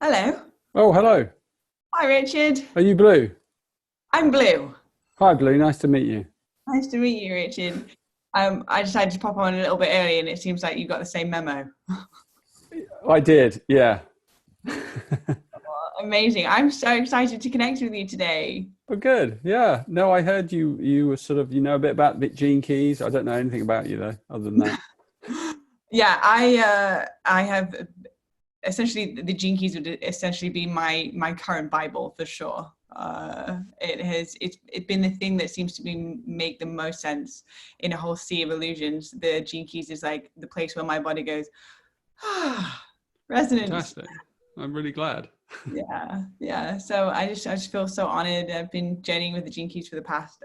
Hello. Oh, hello. Hi, Richard. Are you Blue? I'm Blue. Hi, Blue. Nice to meet you. Nice to meet you, Richard. I decided to pop on a little bit early, and it seems like you got the same memo. I did, yeah. Amazing. I'm so excited to connect with you today. Oh, good. Yeah. No, I heard you were sort of, a bit about the Gene Keys. I don't know anything about you though, other than that. Yeah, I have essentially the Gene Keys would essentially be my current Bible for sure. It's been the thing that seems to be make the most sense in a whole sea of illusions. The Gene Keys is like the place where my body goes, resonance. Fantastic. I'm really glad. Yeah. So I just feel so honored. I've been journeying with the Gene Keys for the past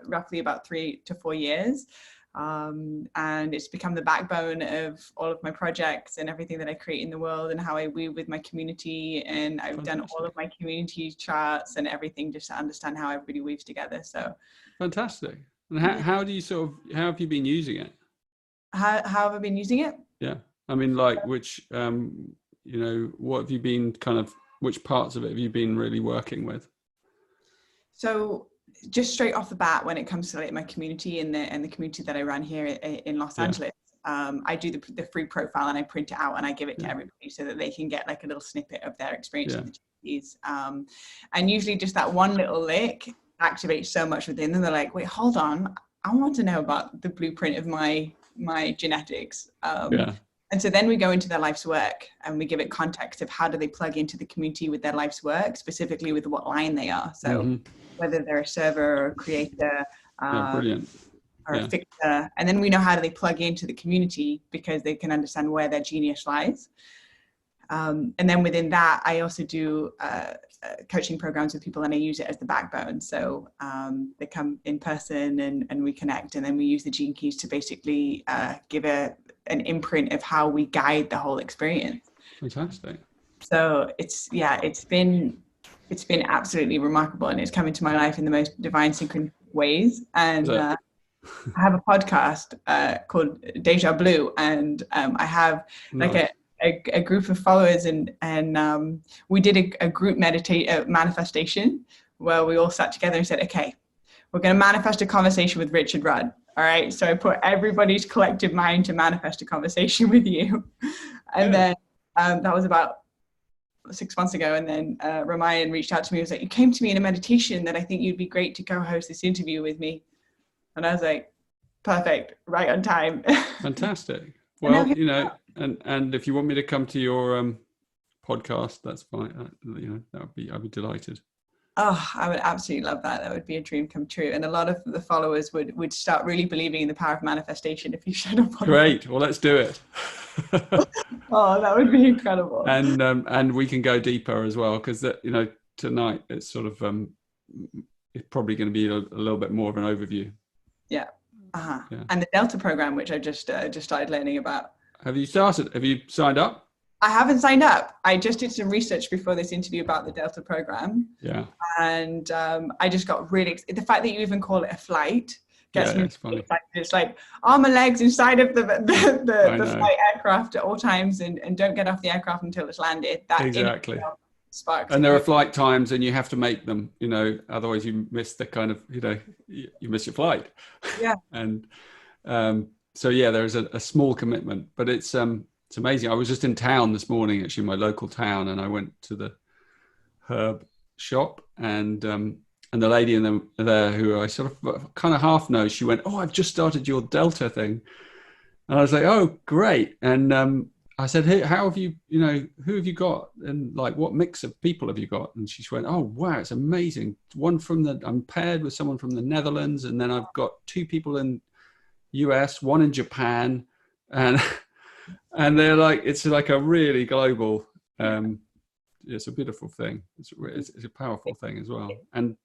roughly about 3 to 4 years. And it's become the backbone of all of my projects and everything that I create in the world and how I weave with my community. And I've done all of my community charts and everything just to understand how everybody weaves together. So Fantastic. And how do you how have you been using it? how have I been using it? Yeah. I mean, like which, what have you been which parts of it have you been really working with? So just straight off the bat, when it comes to like my community and the community that I run here in Los Angeles, I do the free profile and I print it out and I give it to everybody so that they can get like a little snippet of their experience with the GPs. And usually just that one little lick activates so much within them. They're like, wait, hold on, I want to know about the blueprint of my genetics. And so then we go into their life's work and we give it context of how do they plug into the community with their life's work, specifically with what line they are. So whether they're a server or a creator Brilliant. or a fixer. And then we know how do they plug into the community because they can understand where their genius lies. And then within that, I also do coaching programs with people and I use it as the backbone. So they come in person and we connect and then we use the Gene Keys to basically give an imprint of how we guide the whole experience. Fantastic. So it's been absolutely remarkable and it's come into my life in the most divine synchronous ways. And I have a podcast called Deja Blue and I have like a group of followers and we did a group manifestation where we all sat together and said, okay, we're going to manifest a conversation with Richard Rudd. All right. So I put everybody's collective mind to manifest a conversation with you. And then that was about 6 months ago. And then Raamayan reached out to me. He was like, you came to me in a meditation that I think you'd be great to co-host this interview with me. And I was like, perfect. Right on time. Fantastic. Well, and if you want me to come to your podcast, that's fine. I'd be delighted. Oh, I would absolutely love that. That would be a dream come true. And a lot of the followers would start really believing in the power of manifestation if you showed up on Great. Well, let's do it. Oh, that would be incredible. And we can go deeper as well because tonight it's sort of it's probably going to be a little bit more of an overview. Yeah. And the Delta program, which I just started learning about. Have you started? Have you signed up? I haven't signed up. I just did some research before this interview about the Delta program. Yeah. And I just got really the fact that you even call it a flight gets me really excited. It's like arm and legs inside of the flight aircraft at all times and don't get off the aircraft until it's landed. That exactly. Sparks. And there are flight times and you have to make them, otherwise you miss the kind of, you miss your flight. Yeah. And there's a small commitment, but it's amazing. I was just in town this morning, actually, my local town, and I went to the herb shop and the lady in there who I sort of kind of half know, she went, oh, I've just started your Delta thing. And I was like, oh, great. And I said, hey, how have you, who have you got? And like, what mix of people have you got? And she went, oh, wow, it's amazing. I'm paired with someone from the Netherlands. And then I've got 2 people in US, 1 in Japan. And they're like, it's like a really global, it's a beautiful thing. It's a powerful thing as well. And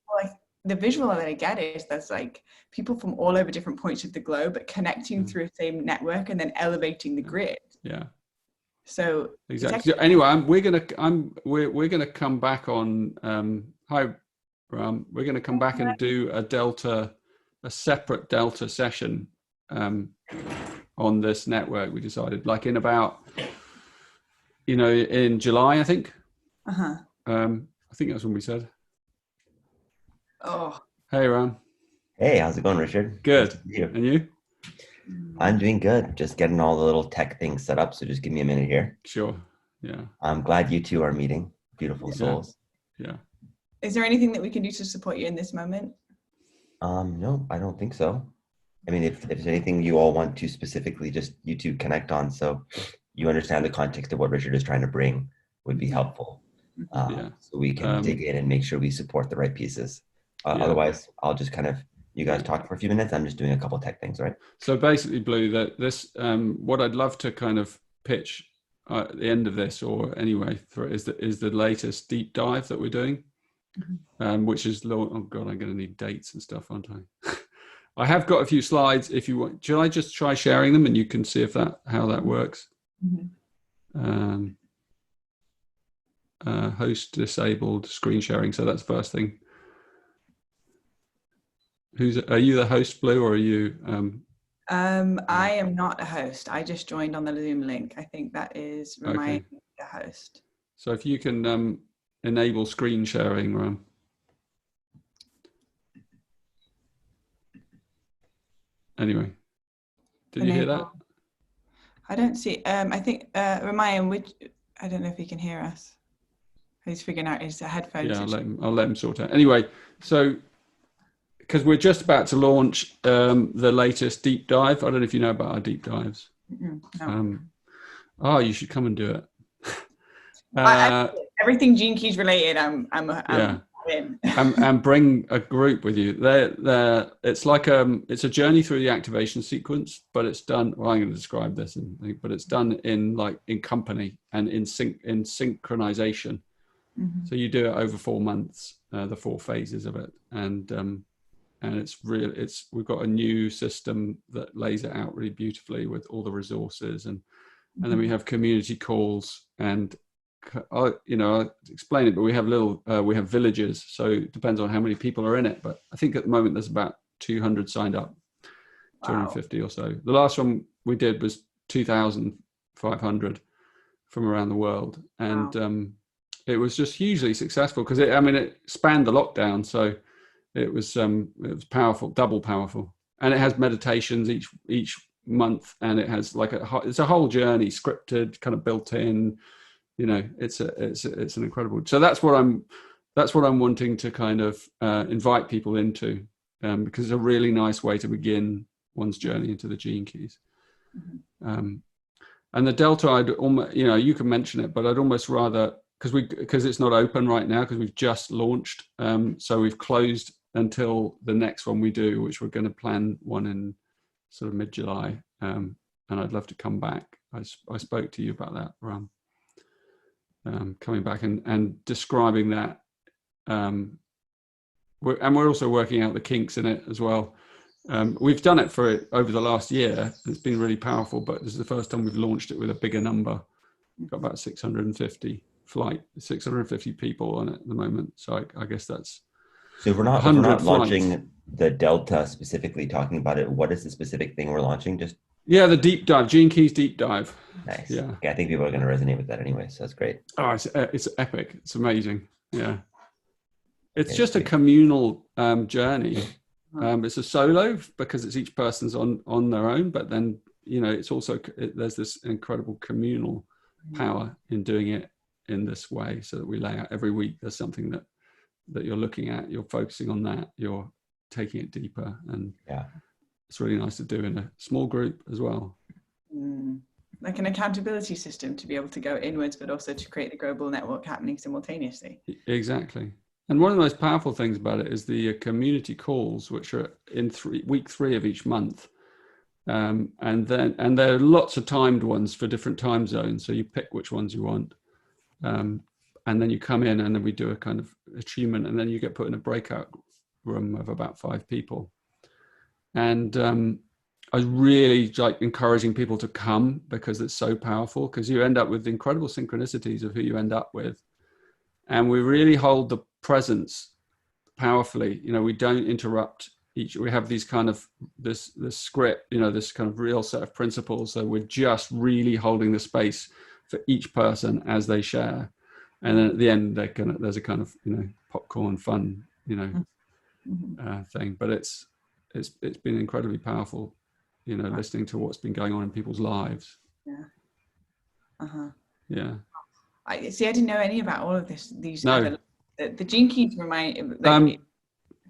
the visual that I get is there's like people from all over different points of the globe, but connecting through the same network and then elevating the grid. Yeah. So exactly. Anyway, we're gonna come back on. Hi, Ram. We're gonna come back and do a separate Delta session on this network. We decided, like in about, in July, I think. Uh-huh. I think that's when we said. Oh. Hey, Ram. Hey, how's it going, Richard? Good. Nice to see you. And you? I'm doing good. Just getting all the little tech things set up. So just give me a minute here. Sure. Yeah. I'm glad you two are meeting. Beautiful souls. Yeah. Is there anything that we can do to support you in this moment? No, I don't think so. I mean, if there's anything you all want to specifically just you two connect on, so you understand the context of what Richard is trying to bring, would be helpful. So we can dig in and make sure we support the right pieces. Otherwise, I'll just kind of, you guys talk for a few minutes. I'm just doing a couple tech things, right? So basically, Blu, that this, what I'd love to kind of pitch at the end of this, or anyway, is the latest deep dive that we're doing, which is, oh God, I'm going to need dates and stuff, aren't I? I have got a few slides. If you want, should I just try sharing them and you can see how that works? Host disabled, screen sharing. So that's the first thing. Are you the host, Blu, or are you? I am not a host. I just joined on the Zoom link. I think that is Raamayan, the host. So if you can enable screen sharing, Ram. Anyway, did you hear that? I don't see. I think Raamayan, I don't know if he can hear us. He's figuring out his headphones. Yeah, I'll let him sort out. Anyway, so because we're just about to launch the latest deep dive. I don't know if you know about our deep dives. No. You should come and do it. Everything Gene Keys related, I'm in. and bring a group with you. It's like it's a journey through the activation sequence, but it's done. Well, I'm going to describe this, but it's done in company and in synchronization. So you do it over 4 months, the 4 phases of it, and we've got a new system that lays it out really beautifully with all the resources, and then we have community calls, and I'll explain it, but we have villages, so it depends on how many people are in it, but I think at the moment there's about 200 signed up. 250 or so. The last one we did was 2,500 from around the world, and it was just hugely successful because it spanned the lockdown, so it was powerful, double powerful, and it has meditations each month, and it has it's a whole journey, scripted, kind of built in. It's an incredible. So that's what I'm wanting to kind of invite people into, because it's a really nice way to begin one's journey into the Gene Keys. And the Delta, I'd almost, you can mention it, but I'd almost rather, because it's not open right now because we've just launched, so we've closed until the next one we do, which we're going to plan one in sort of mid-July, and I'd love to come back. I spoke to you about that, Ram. Coming back and describing that, we're also working out the kinks in it as well. We've done it over the last year. It's been really powerful, but this is the first time we've launched it with a bigger number. We've got about 650 people on it at the moment. So I guess that's. So if we're not launching the Delta specifically, talking about it, what is the specific thing we're launching? The deep dive, Gene Keys deep dive. Nice. Yeah. Okay, I think people are going to resonate with that anyway, so that's great. Oh, it's epic. It's amazing. Yeah. It's just a communal journey. It's a solo because it's each person's on their own, but then, it's also, there's this incredible communal power in doing it in this way, so that we lay out every week, there's something that you're looking at, you're focusing on that, you're taking it deeper, and it's really nice to do in a small group as well. Like an accountability system to be able to go inwards, but also to create the global network happening simultaneously. Exactly. And one of the most powerful things about it is the community calls, which are in week 3 of each month. And there are lots of timed ones for different time zones. So you pick which ones you want. And then you come in, and then we do a kind of achievement, and then you get put in a breakout room of about 5 people. And I really like encouraging people to come, because it's so powerful, because you end up with incredible synchronicities of who you end up with. And we really hold the presence powerfully. We don't interrupt we have these kind of this script, this kind of real set of principles. So we're just really holding the space for each person as they share. And then at the end, there's a kind of, popcorn fun, thing. But it's been incredibly powerful, listening to what's been going on in people's lives. Yeah. Yeah. I see. I didn't know any about all of this. These No. the gene keys remind it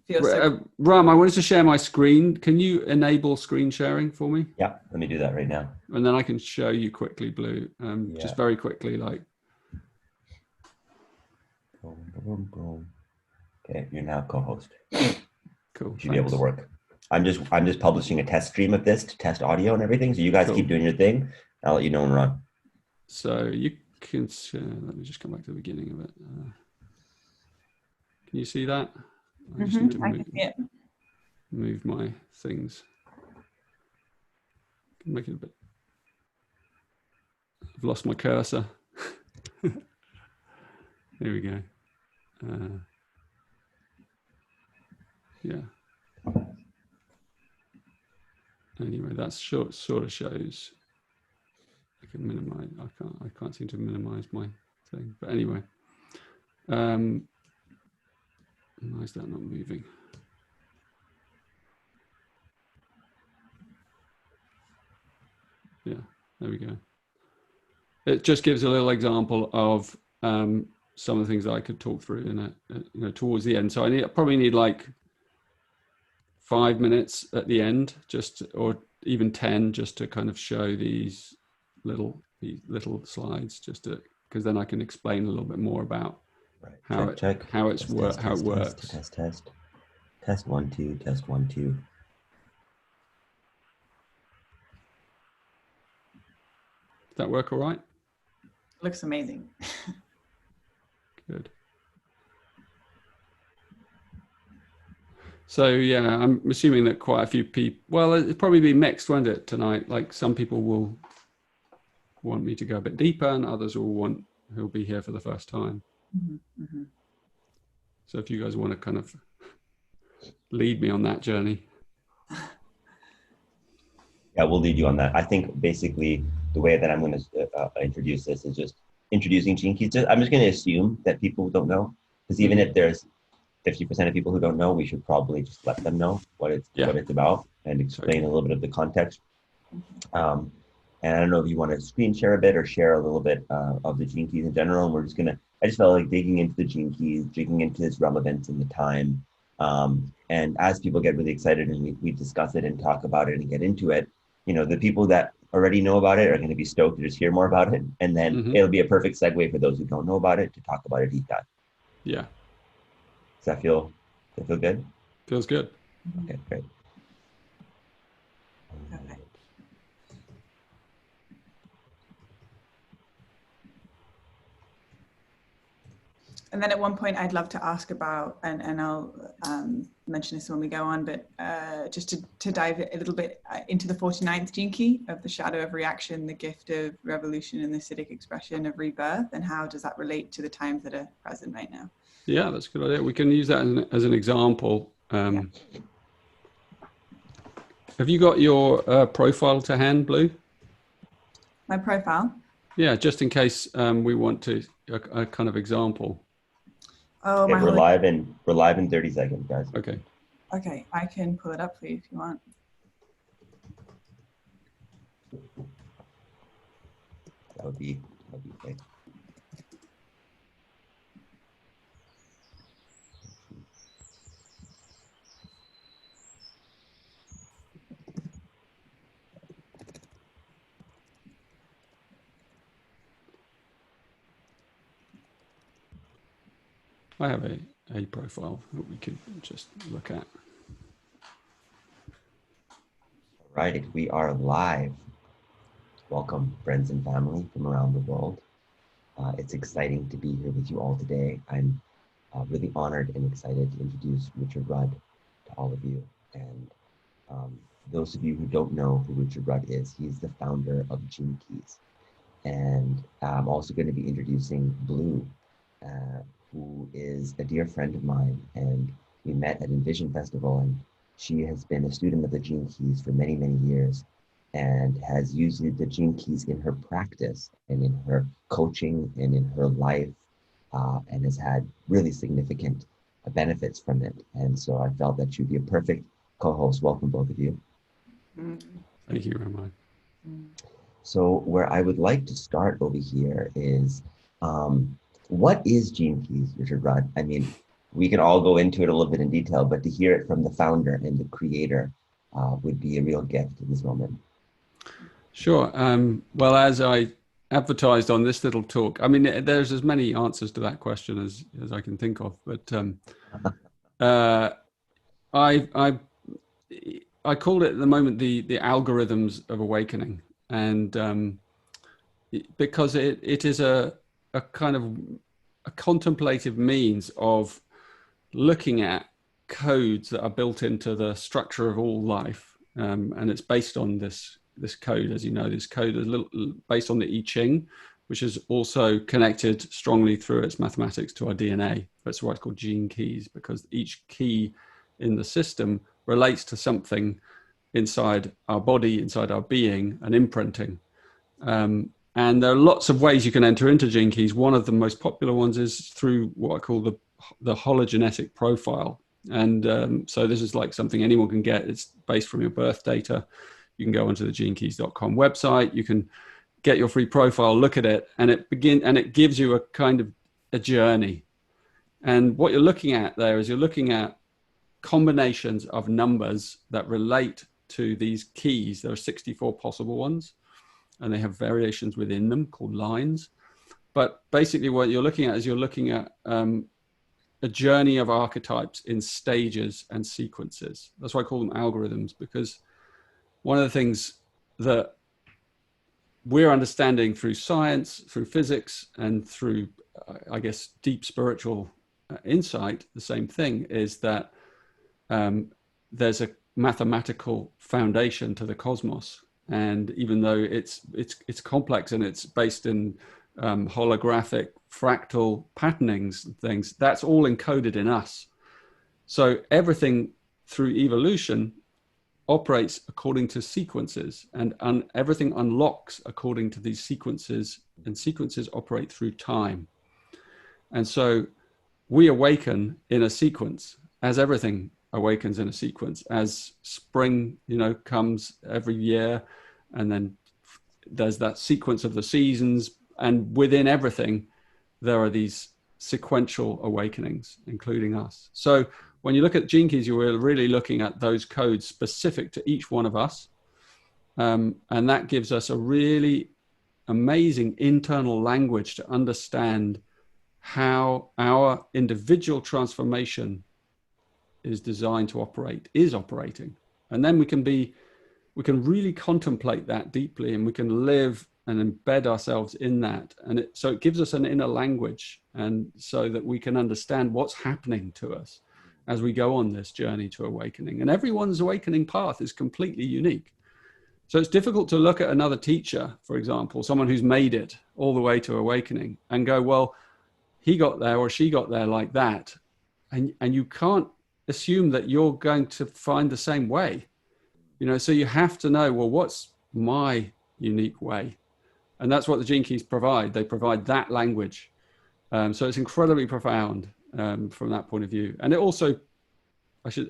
feels so. Ram, I wanted to share my screen. Can you enable screen sharing for me? Yeah, let me do that right now. And then I can show you quickly, Blue. Just very quickly, like. Boom, boom, boom. Okay, you're now co-host. Cool. You should be able to work. I'm just publishing a test stream of this to test audio and everything. So you guys keep doing your thing. I'll let you know when we're on. So you can share. Let me just come back to the beginning of it. Can you see that? I just need to move my things. Make it a bit. I've lost my cursor. Here we go. Yeah. Anyway, that sort of shows. I can minimize. I can't seem to minimize my thing. But anyway, why is that not moving? Yeah, there we go. It just gives a little example of some of the things that I could talk through in towards the end. So I probably need like 5 minutes at the end, or even 10, just to kind of show these little slides, because then I can explain a little bit more about how it works. Test 1 2, test 1 2. Does that work all right? Looks amazing. Good. So yeah, I'm assuming that quite a few people, well, it'll probably be mixed, won't it, tonight? Like some people will want me to go a bit deeper, and others who'll be here for the first time. So if you guys want to kind of lead me on that journey. Yeah, we'll lead you on that. I think basically the way that I'm going to introduce this is just introducing gene keys. I'm just going to assume that people don't know, because even if there's 50% of people who don't know, we should probably just let them know what it's about and explain a little bit of the context. And I don't know if you want to screen share a bit or share a little bit of the gene keys in general. And we're just I just felt like digging into the gene keys, digging into its relevance in the time. And as people get really excited and we discuss it and talk about it and get into it, the people that already know about it are going to be stoked to just hear more about it. And then it'll be a perfect segue for those who don't know about it to talk about it deep dive. Yeah. Does that feel good? Feels good. Okay, great. Okay. And then at one point I'd love to ask about, and I'll mention this when we go on, but just to dive a little bit into the 49th gene key of the shadow of reaction, the gift of revolution, and the acidic expression of rebirth, and how does that relate to the times that are present right now? Yeah, that's a good idea. We can use that as an example. Have you got your profile to hand, Blue? My profile? Yeah, just in case we want to a kind of example. Oh, we're live in 30 seconds, guys. Okay. Okay, I can pull it up for you if you want. That would be great. I have a profile that we could just look at. All right, we are live. Welcome, friends and family from around the world. It's exciting to be here with you all today. I'm really honored and excited to introduce Richard Rudd to all of you. And those of you who don't know who Richard Rudd is, he's the founder of Gene Keys. And I'm also going to be introducing Blue, who is a dear friend of mine, and we met at Envision Festival, and she has been a student of the Gene Keys for many, many years and has used the Gene Keys in her practice and in her coaching and in her life and has had really significant benefits from it. And so I felt that you'd be a perfect co-host. Welcome, both of you. Thank you, Raamayan. So where I would like to start over here is, what is Gene Keys, Richard Rudd? I mean, we can all go into it a little bit in detail, but to hear it from the founder and the creator would be a real gift in this moment. Sure. Well, as I advertised on this little talk, I mean, there's as many answers to that question as I can think of, but I called it at the moment the algorithms of awakening, and because it is a kind of a contemplative means of looking at codes that are built into the structure of all life, and it's based on this code. As you know, this code is based on the I Ching, which is also connected strongly through its mathematics to our DNA. That's why it's called gene keys, because each key in the system relates to something inside our body, inside our being, and imprinting. And there are lots of ways you can enter into gene keys. One of the most popular ones is through what I call the hologenetic profile. And so this is like something anyone can get. It's based from your birth data. You can go onto the genekeys.com website. You can get your free profile, look at it, and it gives you a kind of a journey. And what you're looking at there is you're looking at combinations of numbers that relate to these keys. There are 64 possible ones, and they have variations within them called lines. But basically what you're looking at is you're looking at a journey of archetypes in stages and sequences. That's why I call them algorithms, because one of the things that we're understanding through science, through physics, and through, I guess, deep spiritual insight, the same thing is that there's a mathematical foundation to the cosmos. And even though it's complex and it's based in holographic fractal patternings and things, that's all encoded in us. So everything through evolution operates according to sequences, and everything unlocks according to these sequences, and sequences operate through time. And so we awaken in a sequence, as everything awakens in a sequence, as spring, comes every year, and then there's that sequence of the seasons, and within everything there are these sequential awakenings, including us. So when you look at gene keys, you're really looking at those codes specific to each one of us, and that gives us a really amazing internal language to understand how our individual transformation is designed to is operating. And then we can really contemplate that deeply, and we can live and embed ourselves in that. And so it gives us an inner language, and so that we can understand what's happening to us as we go on this journey to awakening. And everyone's awakening path is completely unique. So it's difficult to look at another teacher, for example, someone who's made it all the way to awakening, and go, well, he got there or she got there like that. And you can't assume that you're going to find the same way. So you have to know, well, what's my unique way? And that's what the gene keys provide. They provide that language. So it's incredibly profound from that point of view. And it also,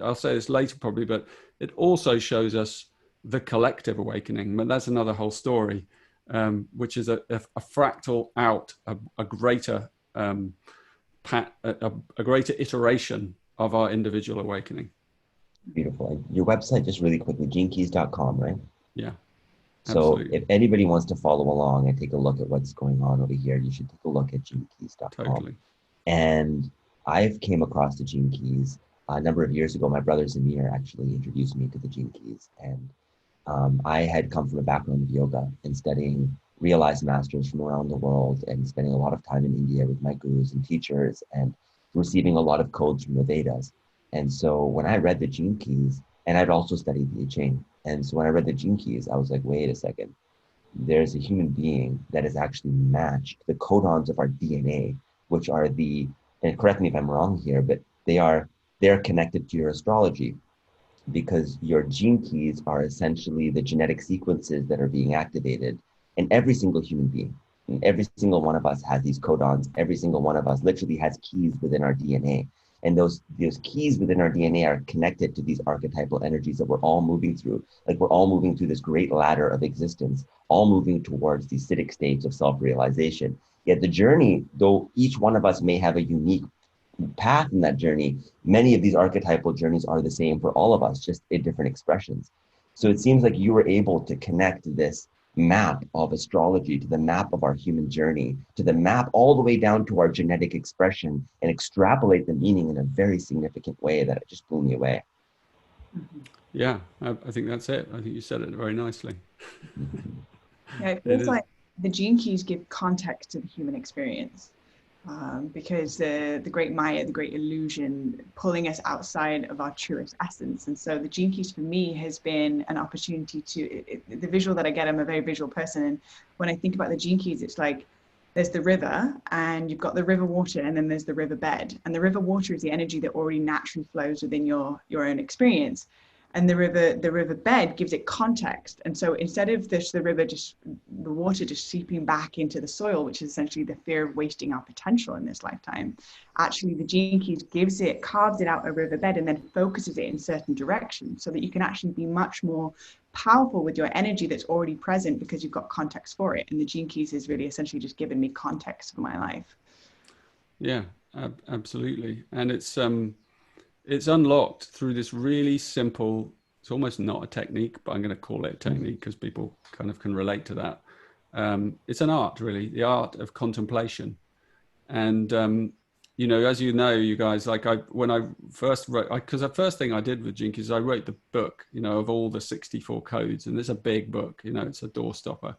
I'll say this later probably, but it also shows us the collective awakening. But that's another whole story, which is a fractal out, a greater iteration of our individual awakening. Beautiful. Your website, just really quickly, genekeys.com, right? Yeah. So Absolutely. if anybody wants to follow along and take a look at what's going on over here, you should take a look at genekeys.com. Totally. And I've came across the Gene Keys a number of years ago. My brother Zamir actually introduced me to the Gene Keys. And I had come from a background of yoga and studying realized masters from around the world, and spending a lot of time in India with my gurus and teachers, and receiving a lot of codes from the Vedas. And so when I read the Gene Keys, and I'd also studied the I Ching, and so when I read the Gene Keys, I was like, wait a second, there's a human being that has actually matched the codons of our DNA, which are and correct me if I'm wrong here, but they're connected to your astrology, because your gene keys are essentially the genetic sequences that are being activated in every single human being. And every single one of us has these codons. Every single one of us literally has keys within our DNA. And those keys within our DNA are connected to these archetypal energies that we're all moving through. Like we're all moving through this great ladder of existence, all moving towards these acidic states of self-realization. Yet the journey, though each one of us may have a unique path in that journey, many of these archetypal journeys are the same for all of us, just in different expressions. So it seems like you were able to connect this map of astrology to the map of our human journey, to the map all the way down to our genetic expression, and extrapolate the meaning in a very significant way that it just blew me away. Yeah, I think that's it. I think you said it very nicely. Yeah, it feels like the gene keys give context to the human experience. Because the great Maya, the great illusion, pulling us outside of our truest essence. And so the gene keys for me has been an opportunity to, the visual that I get, I'm a very visual person. And when I think about the gene keys, it's like, there's the river and you've got the river water and then there's the river bed. And the river water is the energy that already naturally flows within your own experience. And the river bed gives it context. And so instead of the water just seeping back into the soil, which is essentially the fear of wasting our potential in this lifetime, actually the gene keys carves it out a river bed and then focuses it in certain directions so that you can actually be much more powerful with your energy that's already present because you've got context for it. And the gene keys has really essentially just given me context for my life. Yeah, absolutely. And it's unlocked through this really simple, it's almost not a technique, but I'm going to call it a technique because people kind of can relate to that. It's an art, really, the art of contemplation. And, as you know, you guys, like when I first wrote, because the first thing I did with Jinkies is I wrote the book, of all the 64 codes. And it's a big book, it's a doorstopper.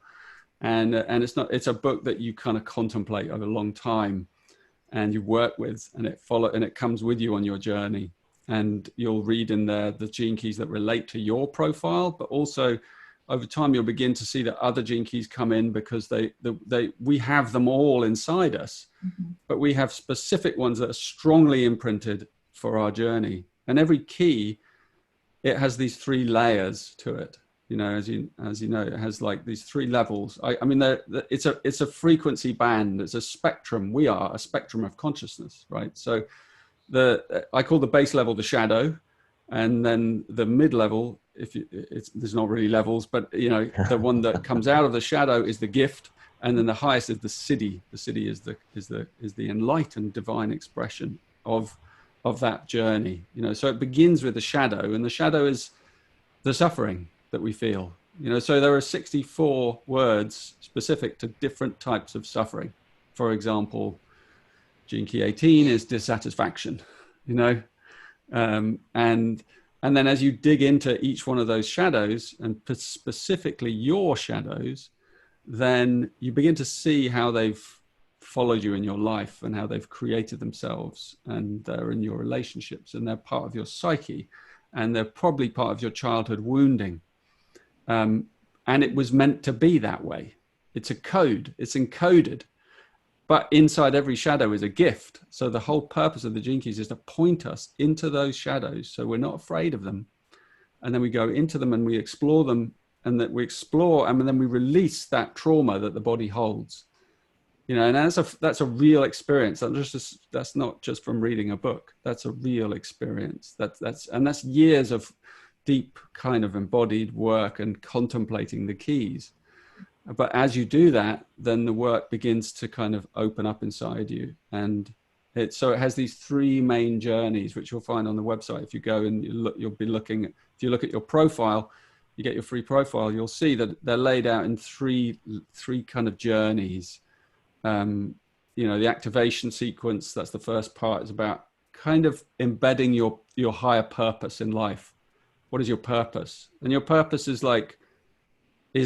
And it's a book that you kind of contemplate over a long time. And you work with, and it comes with you on your journey. And you'll read in there the gene keys that relate to your profile, but also over time you'll begin to see that other gene keys come in because we have them all inside us, but we have specific ones that are strongly imprinted for our journey. And every key, it has these 3 layers to it. As you know, it has like these 3 levels. I mean, it's a frequency band. It's a spectrum. We are a spectrum of consciousness, right? So I call the base level the shadow, and then the mid level, there's not really levels, but the one that comes out of the shadow is the gift, and then the highest is the siddhi. The siddhi is the enlightened divine expression of that journey. So it begins with the shadow, and the shadow is the suffering that we feel. So there are 64 words specific to different types of suffering. For example, gene key 18 is dissatisfaction, and then as you dig into each one of those shadows, and specifically your shadows, then you begin to see how they've followed you in your life and how they've created themselves, and they're in your relationships, and they're part of your psyche, and they're probably part of your childhood wounding. And it was meant to be that way. It's a code, it's encoded. But inside every shadow is a gift. So the whole purpose of the gene keys is to point us into those shadows so we're not afraid of them. And then we go into them and we explore them, and that we explore, and then we release that trauma that the body holds. And that's a real experience. That's not just from reading a book. That's a real experience. That's years of deep kind of embodied work and contemplating the keys. But as you do that, then the work begins to kind of open up inside you. And it has these 3 main journeys, which you'll find on the website. If you go and you'll be looking, if you look at your profile, you get your free profile, you'll see that they're laid out in three kind of journeys. The activation sequence, that's the first part, is about kind of embedding your higher purpose in life. What is your purpose? And your purpose is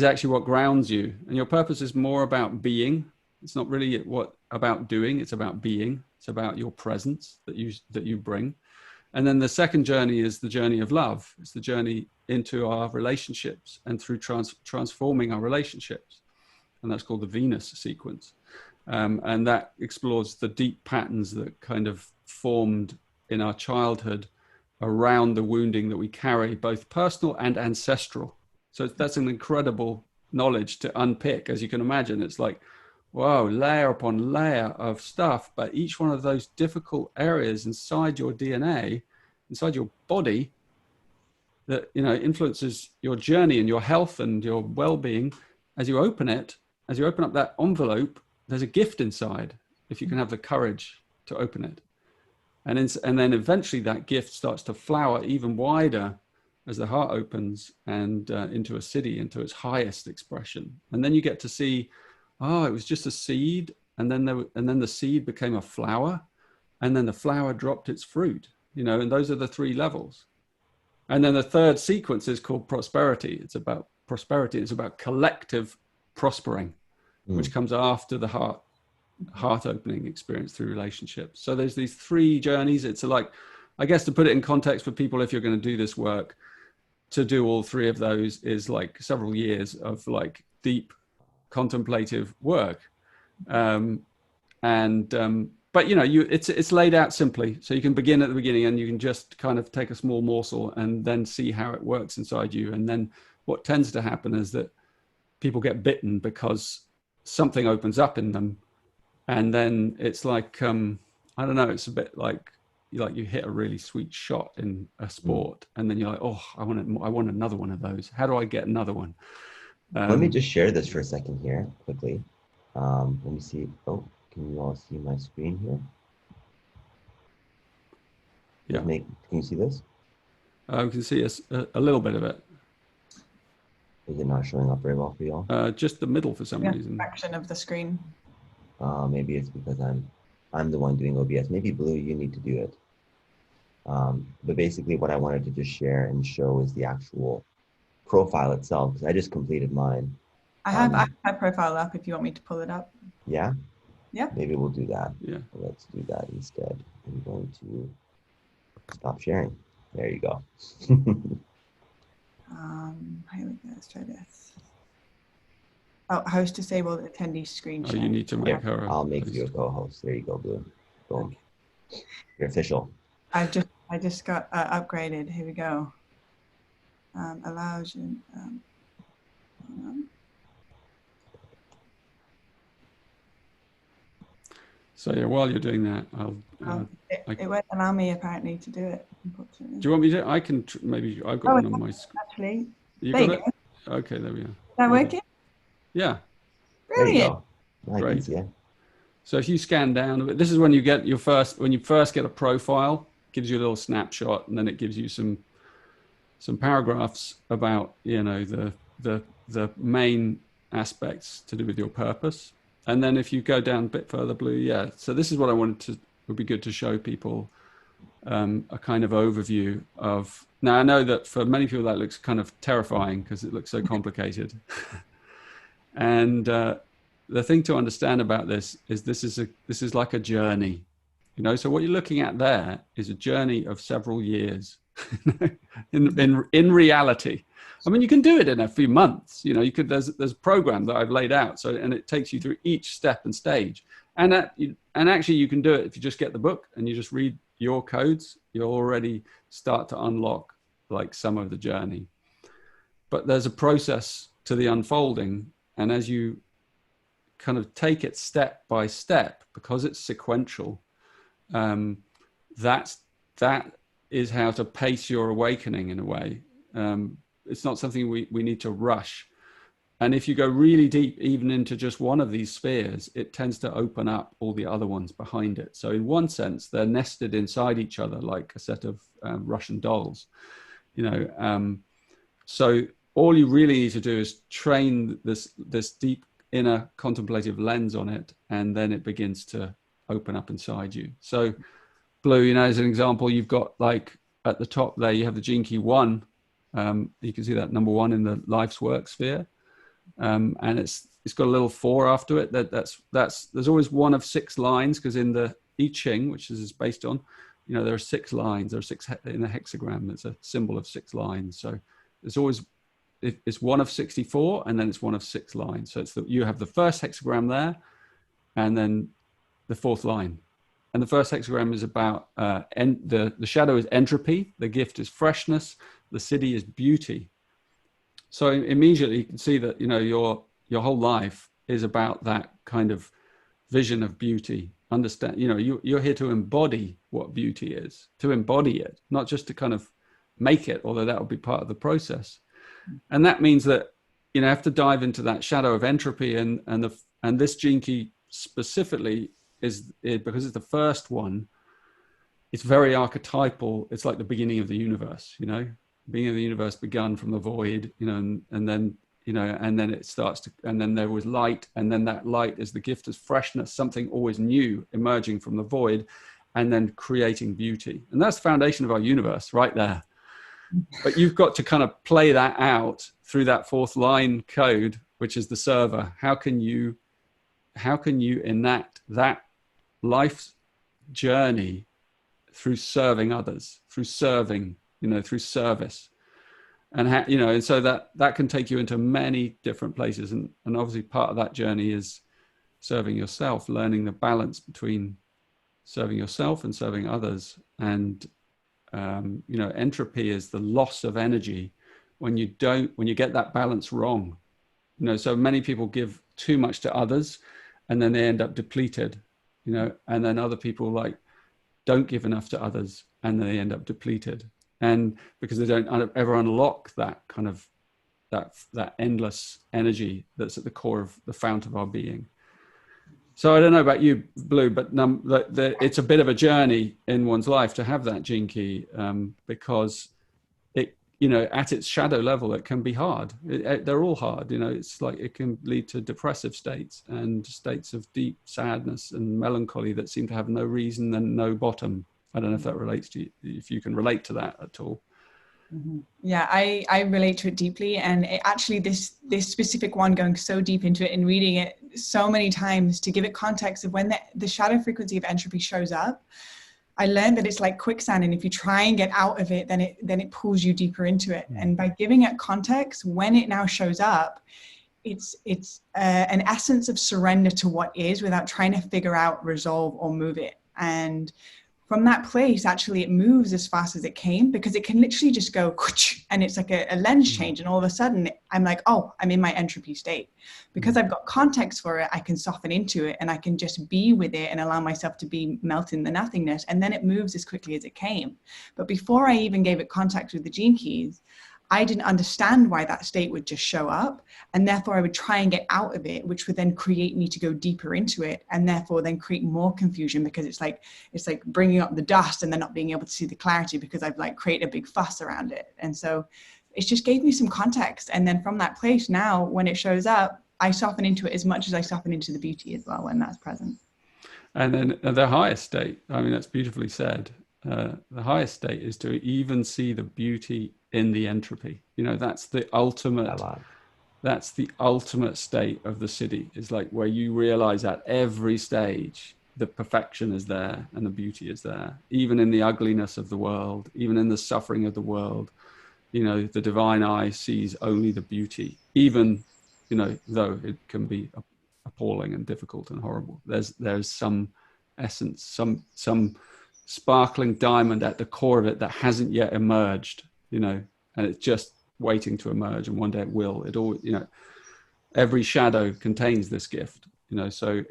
actually what grounds you. And your purpose is more about being. It's not really about doing. It's about being. It's about your presence that you bring. And then the second journey is the journey of love. It's the journey into our relationships and through transforming our relationships. And that's called the Venus sequence. And that explores the deep patterns that kind of formed in our childhood around the wounding that we carry, both personal and ancestral. So that's an incredible knowledge to unpick. As you can imagine, it's like, whoa, layer upon layer of stuff. But each one of those difficult areas inside your DNA, inside your body, that, you know, influences your journey and your health and your well-being. As you open it, as you open up that envelope, there's a gift inside, if you can have the courage to open it. And then eventually that gift starts to flower even wider as the heart opens, and into a city, into its highest expression. And then you get to see, oh, it was just a seed, and then the seed became a flower, and then the flower dropped its fruit, you know, and those are the three levels. And then the third sequence is called prosperity. It's about prosperity. It's about collective prospering, which comes after the heart opening experience through relationships. So there's these three journeys. It's like, I guess, to put it in context for people, if you're going to do this work, to do all three of those is like several years of like deep contemplative work. But you know, it's laid out simply, so you can begin at the beginning, and you can just kind of take a small morsel and then see how it works inside you. And then what tends to happen is that people get bitten because something opens up in them, and then it's like, I don't know, it's a bit like you hit a really sweet shot in a sport, and then you're like, oh, I want another one of those. How do I get another one? Let me just share this for a second here quickly. Let me see. Oh, can you all see my screen here? Yeah. Can you see this? I can see a little bit of it. Is it not showing up very well for y'all? Just the middle for some reason. Fraction of the screen. Maybe it's because I'm the one doing OBS. Maybe Blue, you need to do it. But basically what I wanted to just share and show is the actual profile itself, because I just completed mine. I have my profile up if you want me to pull it up. Yeah? Yeah. Maybe we'll do that. Yeah. Let's do that instead. I'm going to stop sharing. There you go. Here we go. Let's try this. Oh, host disabled attendee screen share. Oh, you need to make her. I'll make you a co-host. There you go, Blue. Boom. Okay. You're official. I just got upgraded. Here we go. Allows you. So yeah, while you're doing that, it won't allow me apparently to do it. Do you want me to? I can maybe. I've got one on my screen. Actually, You got it? Okay, there we are. Is that working? Yeah. Brilliant. Great. So if you scan down, this is when you get when you first get a profile, it gives you a little snapshot, and then it gives you some paragraphs about, you know, the main aspects to do with your purpose. And then if you go down a bit further, Blue, yeah. So this is what I would be good to show people, a kind of overview of. Now I know that for many people that looks kind of terrifying because it looks so complicated. And the thing to understand about this is this is like a journey, you know. So what you're looking at there is a journey of several years in reality. I mean, you can do it in a few months, you know. You could. There's a program that I've laid out, so, and it takes you through each step and stage. And actually, you can do it if you just get the book and you just read your codes. You'll already start to unlock like some of the journey. But there's a process to the unfolding, and as you kind of take it step by step, because it's sequential, that is how to pace your awakening in a way. It's not something we need to rush. And if you go really deep, even into just one of these spheres, it tends to open up all the other ones behind it. So in one sense, they're nested inside each other like a set of Russian dolls, you know. So all you really need to do is train this deep inner contemplative lens on it, and then it begins to open up inside you. So Blue, you know, as an example, you've got like at the top there, you have the gene key 1. You can see that number 1 in the life's work sphere. And it's got a little 4 after it. There's always one of 6 lines, because in the I Ching, which this is based on, you know, there are 6 lines. There are 6 in a hexagram. It's a symbol of 6 lines. So there's always, it's 1 of 64, and then it's 1 of 6 lines. So you have the first hexagram there, and then the 4th line. And the first hexagram is about the shadow is entropy, the gift is freshness, the city is beauty. So immediately you can see that, you know, your whole life is about that kind of vision of beauty. Understand, you're here to embody what beauty is, to embody it, not just to kind of make it, although that would be part of the process. And that means that, I have to dive into that shadow of entropy, and this gene key specifically is because it's the first one. It's very archetypal. It's like the beginning of the universe, beginning of the universe begun from the void, and then it starts to, and then there was light, and then that light is the gift of freshness, something always new emerging from the void, and then creating beauty. And that's the foundation of our universe right there. But you've got to kind of play that out through that fourth line code, which is the server. How can you enact that life's journey through serving others, through serving, through service? And and so that can take you into many different places, and obviously part of that journey is serving yourself, learning the balance between serving yourself and serving others. And entropy is the loss of energy when you get that balance wrong. So many people give too much to others, and then they end up depleted. And then other people don't give enough to others, and then they end up depleted. And because they don't ever unlock that kind of that endless energy that's at the core of the fount of our being. So I don't know about you, Blu, but it's a bit of a journey in one's life to have that gene key, because it, at its shadow level, it can be hard. They're all hard. It's like it can lead to depressive states and states of deep sadness and melancholy that seem to have no reason and no bottom. I don't know if that relates to you, if you can relate to that at all. Mm-hmm. Yeah, I relate to it deeply. And actually this specific one, going so deep into it and reading it so many times to give it context of when the shadow frequency of entropy shows up, I learned that it's like quicksand. And if you try and get out of it, then it pulls you deeper into it. And by giving it context, when it now shows up, it's an essence of surrender to what is without trying to figure out, resolve, or move it. And from that place, actually, it moves as fast as it came, because it can literally just go, and it's like a lens change. And all of a sudden, I'm like, oh, I'm in my entropy state. Because I've got context for it, I can soften into it, and I can just be with it and allow myself to be melt in the nothingness. And then it moves as quickly as it came. But before I even gave it contact with the gene keys, I didn't understand why that state would just show up. And therefore I would try and get out of it, which would then create me to go deeper into it, and therefore then create more confusion, because it's like bringing up the dust and then not being able to see the clarity because I've created a big fuss around it. And so it just gave me some context. And then from that place, now when it shows up, I soften into it as much as I soften into the beauty as well when that's present. And then the highest state, that's beautifully said. The highest state is to even see the beauty in the entropy. That's the ultimate state of the city, is where you realize at every stage the perfection is there and the beauty is there, even in the ugliness of the world, even in the suffering of the world. The divine eye sees only the beauty, even though it can be appalling and difficult and horrible. There's some essence, some sparkling diamond at the core of it that hasn't yet emerged, and it's just waiting to emerge, and one day it will. It all, every shadow contains this gift, so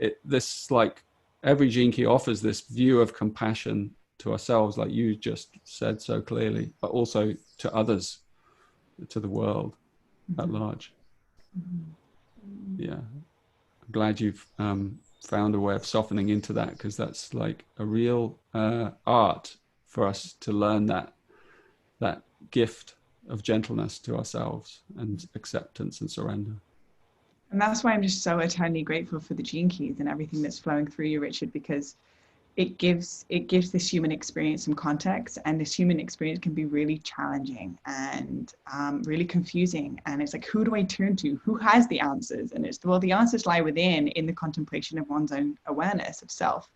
every gene key offers this view of compassion to ourselves, like you just said so clearly, but also to others, to the world at large. Yeah, I'm glad you've found a way of softening into that, because that's a real art for us to learn that gift of gentleness to ourselves and acceptance and surrender. And that's why I'm just so eternally grateful for the gene keys and everything that's flowing through you, Richard, because it gives this human experience some context, and this human experience can be really challenging and really confusing. And it's who do I turn to? Who has the answers? And the answers lie in the contemplation of one's own awareness of self.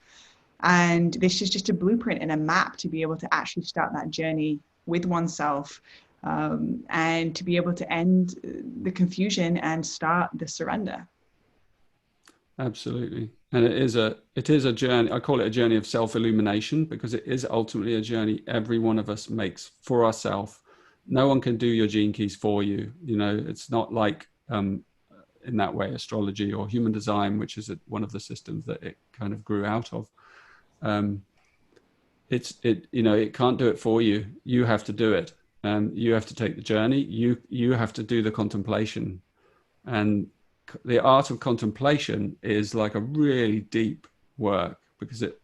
And this is just a blueprint and a map to be able to actually start that journey with oneself, and to be able to end the confusion and start the surrender. Absolutely. And it is a journey. I call it a journey of self-illumination, because it is ultimately a journey every one of us makes for ourselves. No one can do your gene keys for you. It's not like in that way, astrology or human design, which is one of the systems that it kind of grew out of. It can't do it for you. You have to do it. You have to take the journey. You have to do the contemplation. And the art of contemplation is like a really deep work, because it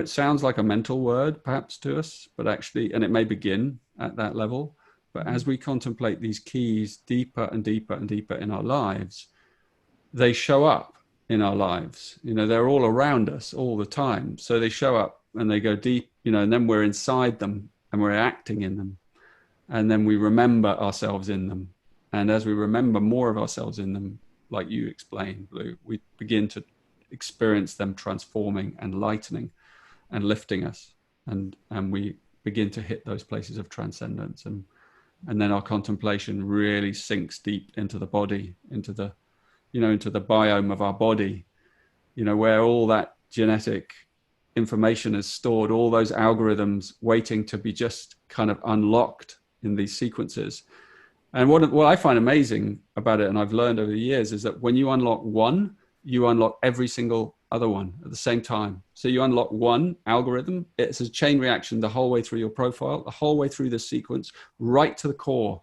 sounds like a mental word perhaps to us, but actually, and it may begin at that level, but as we contemplate these keys deeper and deeper and deeper in our lives, they show up in our lives. They're all around us all the time. So they show up and they go deep, and then we're inside them and we're acting in them. And then we remember ourselves in them. And as we remember more of ourselves in them, like you explained, Blu, we begin to experience them transforming and lightening and lifting us. And we begin to hit those places of transcendence. And then our contemplation really sinks deep into the body, into the biome of our body, where all that genetic information is stored, all those algorithms waiting to be just kind of unlocked in these sequences. And what I find amazing about it, and I've learned over the years, is that when you unlock one, you unlock every single other one at the same time. So you unlock one algorithm, it's a chain reaction the whole way through your profile, the whole way through the sequence, right to the core.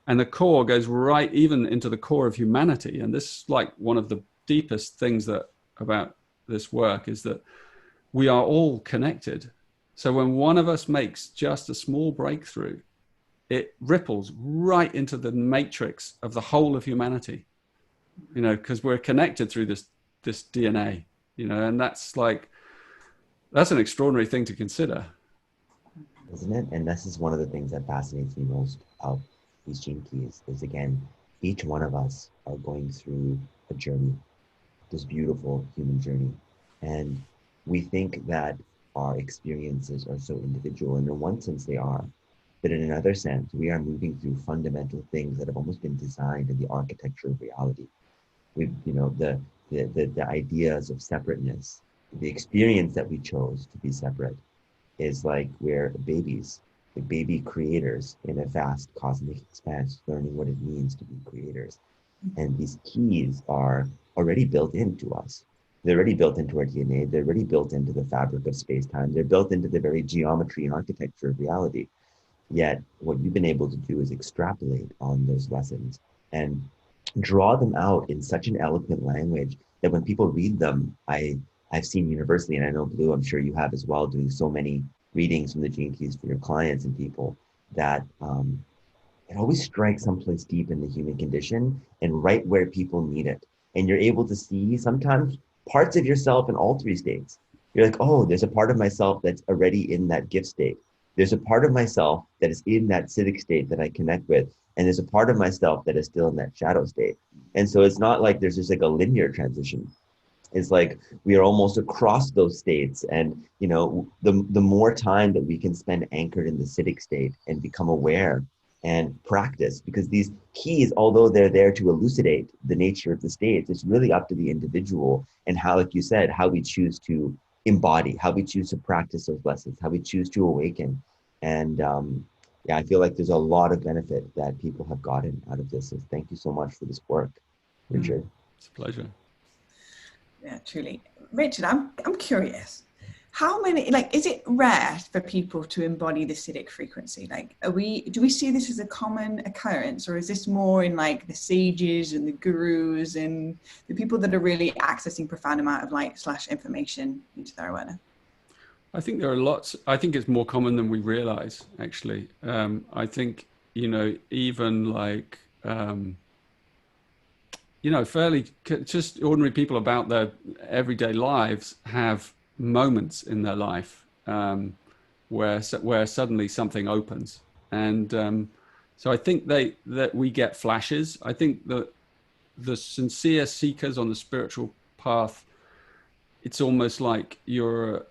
And the core goes right even into the core of humanity. And this is like one of the deepest things about this work, is that we are all connected. So when one of us makes just a small breakthrough, it ripples right into the matrix of the whole of humanity, because we're connected through this DNA, and that's an extraordinary thing to consider. Isn't it? And this is one of the things that fascinates me most of these gene keys is, again, each one of us are going through a journey, this beautiful human journey. And we think that our experiences are so individual, and in one sense they are. But in another sense, we are moving through fundamental things that have almost been designed in the architecture of reality. The ideas of separateness, the experience that we chose to be separate, is like we're babies, the baby creators in a vast cosmic expanse, learning what it means to be creators. And these keys are already built into us. They're already built into our DNA. They're already built into the fabric of space-time. They're built into the very geometry and architecture of reality. Yet what you've been able to do is extrapolate on those lessons and draw them out in such an eloquent language that when people read them, I've seen universally, and I know, Blu, I'm sure you have as well, doing so many readings from the Gene Keys for your clients and people, that it always strikes someplace deep in the human condition and right where people need it. And you're able to see sometimes parts of yourself in all three states. You're like, oh, there's a part of myself that's already in that gift state. There's a part of myself that is in that civic state that I connect with. And there's a part of myself that is still in that shadow state. And so it's not like there's just like a linear transition. It's like we are almost across those states. And, the more time that we can spend anchored in the civic state and become aware and practice, because these keys, although they're there to elucidate the nature of the states, it's really up to the individual and how, like you said, how we choose to embody, how we choose to practice those lessons, how we choose to awaken. And I feel like there's a lot of benefit that people have gotten out of this. So thank you so much for this work, Richard. It's a pleasure. Yeah, truly. Richard, I'm curious. How many, is it rare for people to embody the Siddhic frequency? Do we see this as a common occurrence, or is this more in the sages and the gurus and the people that are really accessing profound amount of light / information into their awareness? I think there are lots. I think it's more common than we realize, actually. I think, even fairly just ordinary people about their everyday lives have moments in their life where suddenly something opens, and so I think that we get flashes. I think that the sincere seekers on the spiritual path, it's almost like you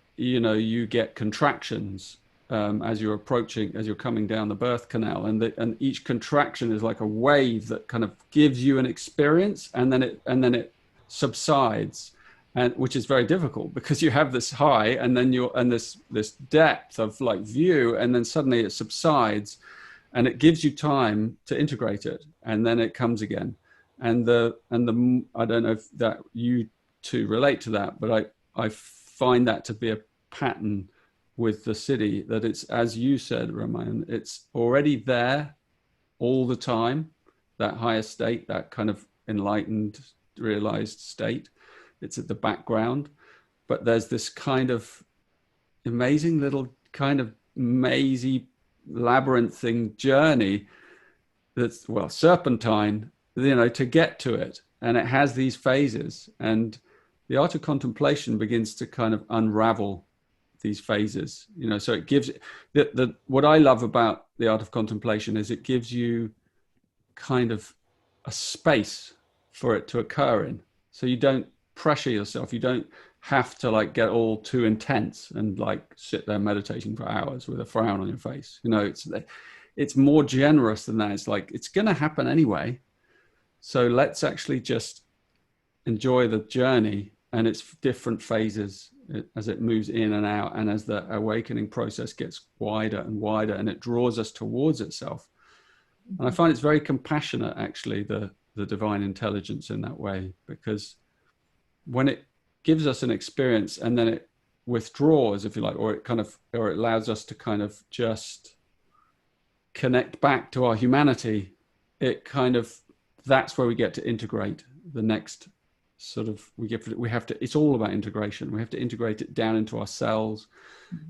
get contractions as you're coming down the birth canal, and each contraction is like a wave that kind of gives you an experience, and then it subsides. And which is very difficult, because you have this high and then this depth of view, and then suddenly it subsides, and it gives you time to integrate it, and then it comes again. And the I don't know if that you two relate to that, but I find that to be a pattern with the Siddhi, that it's, as you said, Ramayan, it's already there all the time, that higher state, that kind of enlightened, realized state. It's at the background, but there's this kind of amazing little kind of mazy labyrinthine journey that's, well, serpentine, you know, to get to it. And it has these phases, and the art of contemplation begins to kind of unravel these phases, you know. So it gives what I love about the art of contemplation is it gives you kind of a space for it to occur in. So you don't pressure yourself. You don't have to like get all too intense and like sit there meditating for hours with a frown on your face. You know, it's more generous than that. It's like, it's going to happen anyway. So let's actually just enjoy the journey and its different phases as it moves in and out, and as the awakening process gets wider and wider, and it draws us towards itself. And I find it's very compassionate, actually, the divine intelligence in that way, because when it gives us an experience and then it withdraws, if you like, or it allows us to kind of just connect back to our humanity, that's where we get to integrate the next sort of, it's all about integration. We have to integrate it down into ourselves,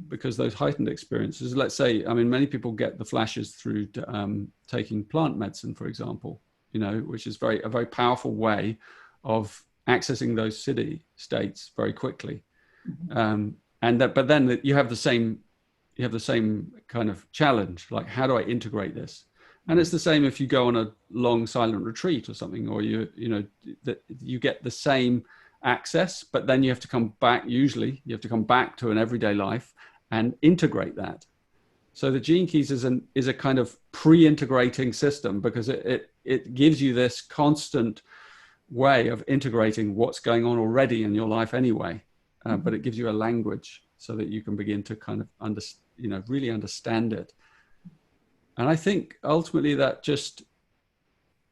because those heightened experiences, let's say, I mean, many people get the flashes through taking plant medicine, for example, you know, which is a very powerful way of accessing those Siddhi states very quickly. But then you have the same kind of challenge, like, how do I integrate this? And it's the same if you go on a long silent retreat or something, or you get the same access, but then you have to come back. Usually you have to come back to an everyday life and integrate that. So the Gene Keys is a kind of pre-integrating system, because it gives you this constant way of integrating what's going on already in your life anyway. But it gives you a language so that you can begin to kind of really understand it. And I think ultimately that just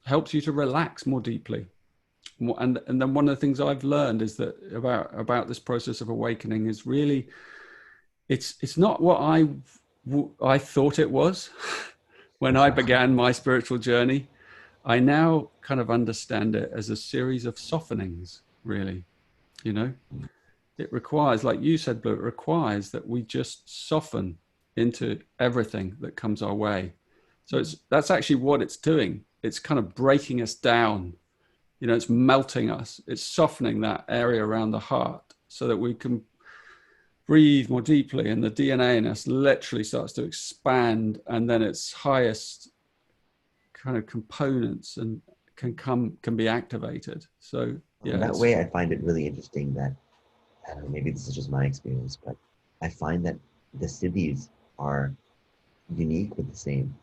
helps you to relax more deeply. And then one of the things I've learned is that about this process of awakening is really, it's not what I thought it was when I began my spiritual journey. I now kind of understand it as a series of softenings, really. You know, it requires, like you said, Blu, it requires that we just soften into everything that comes our way. So that's actually what it's doing. It's kind of breaking us down. You know, it's melting us. It's softening that area around the heart so that we can breathe more deeply, and the DNA in us literally starts to expand, and then its highest kind of components and can be activated. So yeah, that way I find it really interesting that, I don't know, maybe this is just my experience, but I find that the Siddhis are unique with the same.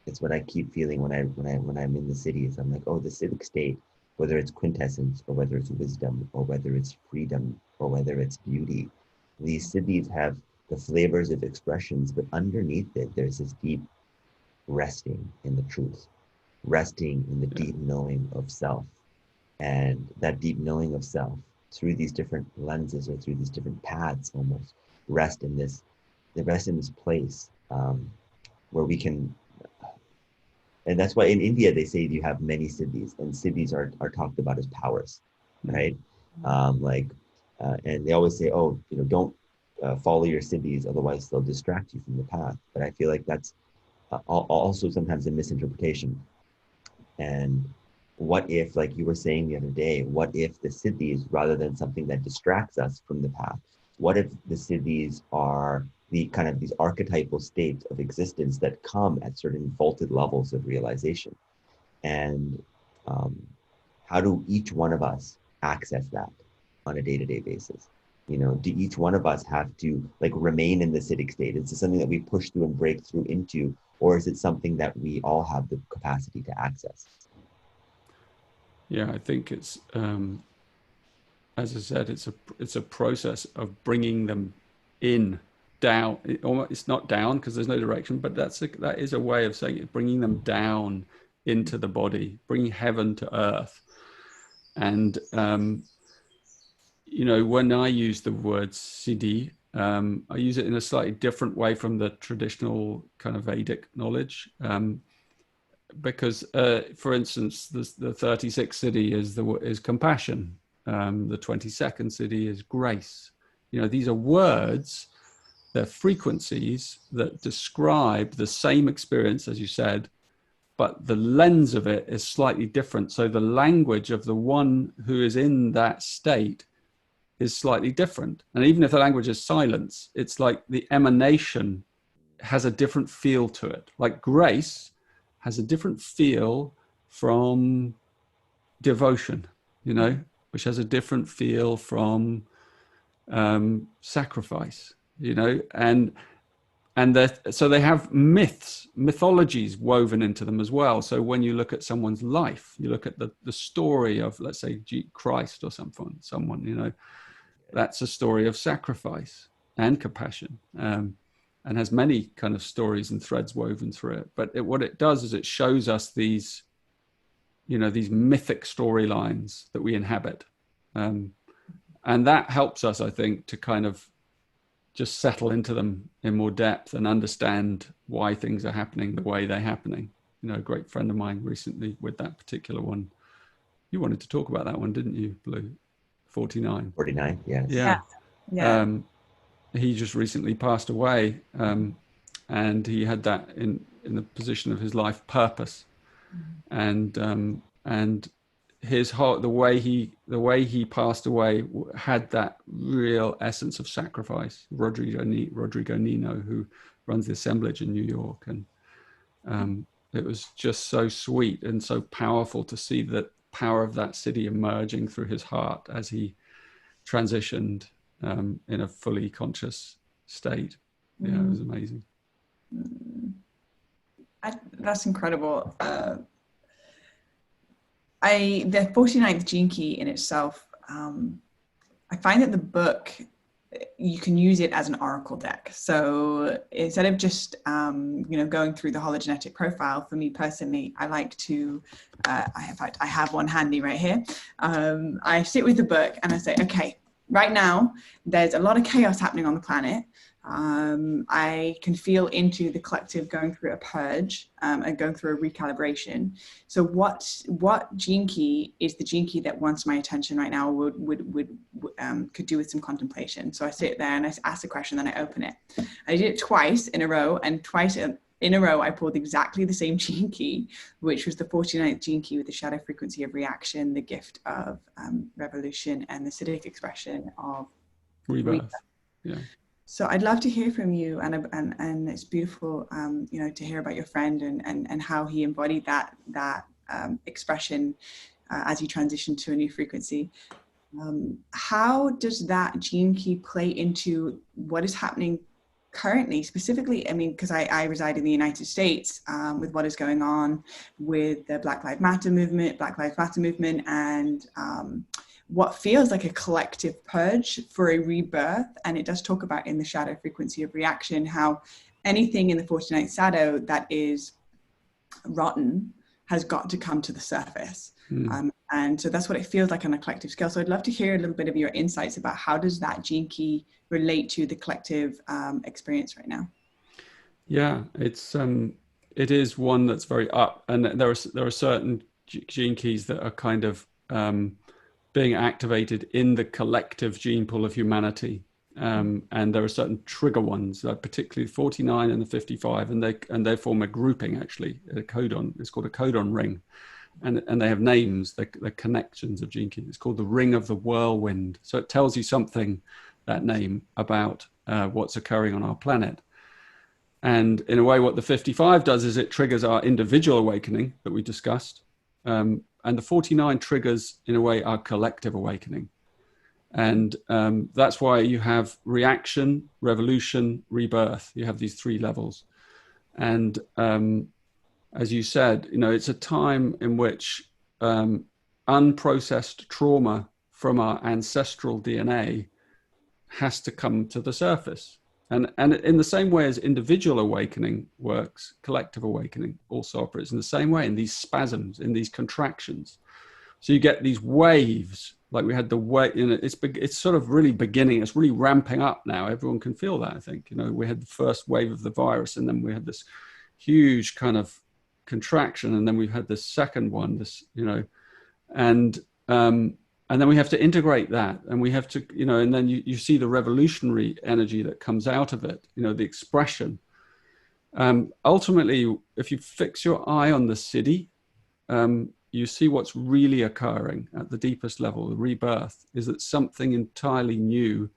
It's what I keep feeling when I'm in the Siddhis. I'm like, oh, the Siddhic state, whether it's quintessence or whether it's wisdom or whether it's freedom or whether it's beauty, these Siddhis have the flavors of expressions, but underneath it, there's this deep resting in the truth, resting in the deep knowing of self. And that deep knowing of self through these different lenses, or through these different paths, almost rest in this place where we can. And that's why in India they say you have many Siddhis, and Siddhis are talked about as powers, right? And they always say, oh, don't follow your Siddhis, otherwise they'll distract you from the path. But I feel like that's also sometimes a misinterpretation. And what if, like you were saying the other day, what if the Siddhis, rather than something that distracts us from the path, what if the Siddhis are the kind of these archetypal states of existence that come at certain vaulted levels of realization? And how do each one of us access that on a day-to-day basis? Do each one of us have to like remain in the Siddhic state? Is it something that we push through and break through into, or is it something that we all have the capacity to access? Yeah, I think it's, as I said, it's a process of bringing them down. It's not down because there's no direction, but that is a way of saying it, bringing them down into the body, bringing heaven to earth. And, you know, when I use the word siddhi, I use it in a slightly different way from the traditional kind of Vedic knowledge. Because, for instance, the 36th siddhi is compassion. The 22nd siddhi is grace. You know, these are words, they're frequencies that describe the same experience, as you said, but the lens of it is slightly different. So the language of the one who is in that state is slightly different. And even if the language is silence, it's like the emanation has a different feel to it. Like grace has a different feel from devotion, you know, which has a different feel from sacrifice, you know, and so they have mythologies woven into them as well. So when you look at someone's life, you look at the story of, let's say, Christ or someone, you know, that's a story of sacrifice and compassion, and has many kind of stories and threads woven through it. But what it does is it shows us these, you know, these mythic storylines that we inhabit. And that helps us, I think, to kind of just settle into them in more depth and understand why things are happening the way they're happening. You know, a great friend of mine recently with that particular one, you wanted to talk about that one, didn't you, Blu? 49. 49, yes. Yeah. He just recently passed away, and he had that in the position of his life purpose. And his heart, the way he passed away had that real essence of sacrifice. Rodrigo Nino, who runs the assemblage in New York, and it was just so sweet and so powerful to see the power of that city emerging through his heart as he transitioned in a fully conscious state. Yeah, it was amazing. That's incredible. The 49th gene key in itself, I find that the book, you can use it as an oracle deck. So instead of just, you know, going through the hologenetic profile, for me personally, I like to, in fact, I have one handy right here. I sit with the book and I say, okay, right now, there's a lot of chaos happening on the planet. I can feel into the collective going through a purge and going through a recalibration. So what gene key is the gene key that wants my attention right now, could do with some contemplation? So I sit there and I ask the question, then I open it. I did it twice in a row, and twice in a row I pulled exactly the same gene key, which was the 49th gene key with the shadow frequency of reaction, the gift of revolution, and the Siddhic expression of rebirth. Yeah. So I'd love to hear from you, and it's beautiful, you know, to hear about your friend and how he embodied that expression as he transitioned to a new frequency. How does that gene key play into what is happening currently, specifically? I mean, because I reside in the United States, with what is going on with the Black Lives Matter movement, and what feels like a collective purge for a rebirth. And it does talk about in the shadow frequency of reaction how anything in the 49th shadow that is rotten has got to come to the surface. And so that's what it feels like on a collective scale. So I'd love to hear a little bit of your insights about how does that gene key relate to the collective experience right now? Yeah, it is one that's very up, and there are certain gene keys that are kind of being activated in the collective gene pool of humanity, and there are certain trigger ones, particularly 49 and the 55, and they form a grouping, actually, a codon. It's called a codon ring, and they have names. They're connections of gene keys. It's called the ring of the whirlwind. So it tells you something, that name, about what's occurring on our planet. And in a way, what the 55 does is it triggers our individual awakening that we discussed. And the 49 triggers, in a way, our collective awakening. And that's why you have reaction, revolution, rebirth. You have these three levels. And as you said, you know, it's a time in which unprocessed trauma from our ancestral DNA has to come to the surface. And in the same way as individual awakening works, collective awakening also operates in the same way, in these spasms, in these contractions. So you get these waves, like we had the wave, it's sort of really beginning, it's really ramping up now. Everyone can feel that, I think. We had the first wave of the virus, and then we had this huge kind of contraction, and then we've had this second one, and then we have to integrate that, and we have to, and then you see the revolutionary energy that comes out of it, the expression. Ultimately, if you fix your eye on the city, you see what's really occurring at the deepest level, the rebirth, is that something entirely new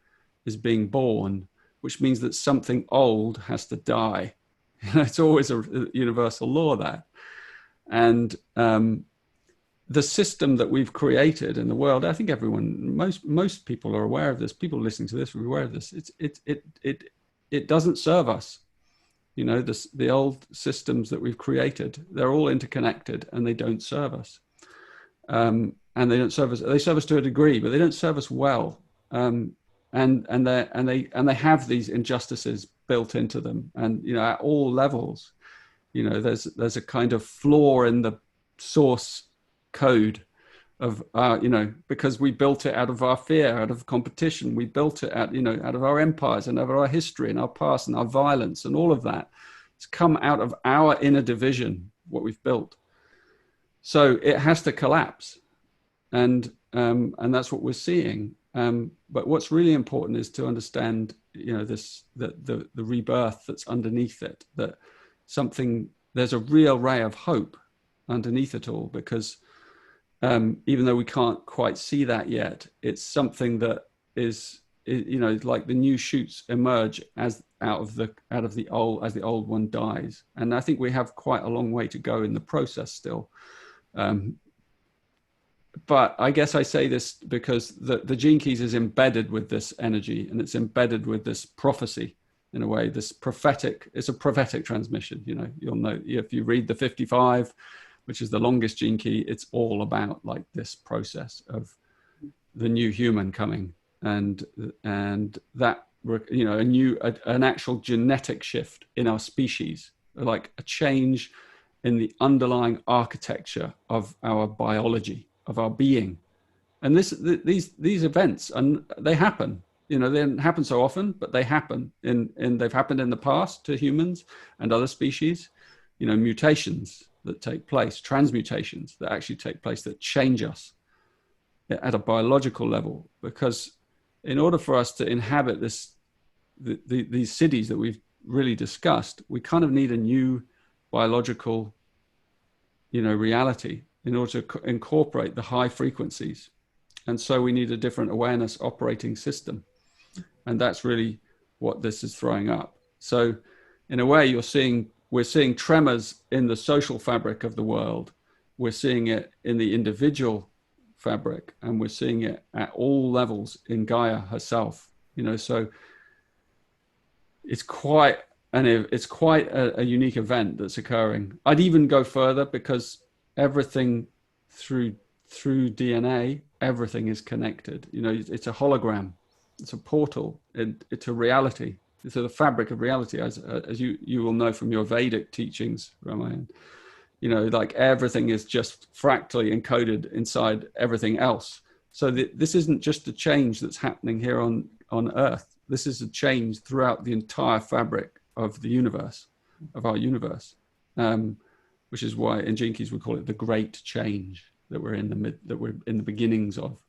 is being born, which means that something old has to die. It's always a universal law, that. And the system that we've created in the world, I think most people are aware of this. People listening to this are aware of this. It doesn't serve us. The old systems that we've created, they're all interconnected, and they don't serve us. And they don't serve us. They serve us to a degree, but they don't serve us well. And they have these injustices built into them. And at all levels, there's a kind of flaw in the source code of because we built it out of our fear, out of competition. We built it out of our empires and out of our history and our past and our violence and all of that. It's come out of our inner division, what we've built. So it has to collapse, and that's what we're seeing. But what's really important is to understand, the rebirth that's underneath it. That there's a real ray of hope underneath it all, because even though we can't quite see that yet, it's something that is like the new shoots emerge as out of the old, as the old one dies. And I think we have quite a long way to go in the process still. But I guess I say this because the Gene Keys is embedded with this energy, and it's embedded with this prophecy in a way. It's a prophetic transmission. You'll know if you read the 55, which is the longest Gene Key, it's all about like this process of the new human coming, and that an actual genetic shift in our species, like a change in the underlying architecture of our biology, of our being. And these events, and they happen. They don't happen so often, but they happen. They've happened in the past to humans and other species. Mutations that take place, transmutations that actually take place, that change us at a biological level. Because in order for us to inhabit these cities that we've really discussed, we kind of need a new biological, reality in order to incorporate the high frequencies. And so we need a different awareness operating system. And that's really what this is throwing up. So in a way, we're seeing tremors in the social fabric of the world. We're seeing it in the individual fabric, and we're seeing it at all levels in Gaia herself. So it's quite a unique event that's occurring. I'd even go further, because everything through DNA, everything is connected. It's a hologram, it's a portal into reality. So the fabric of reality, as you will know from your Vedic teachings, Ramayan, like everything is just fractally encoded inside everything else. So this isn't just a change that's happening here on Earth. This is a change throughout the entire fabric of the universe, of our universe, which is why in Gene Keys we call it the great change that we're in the beginnings of.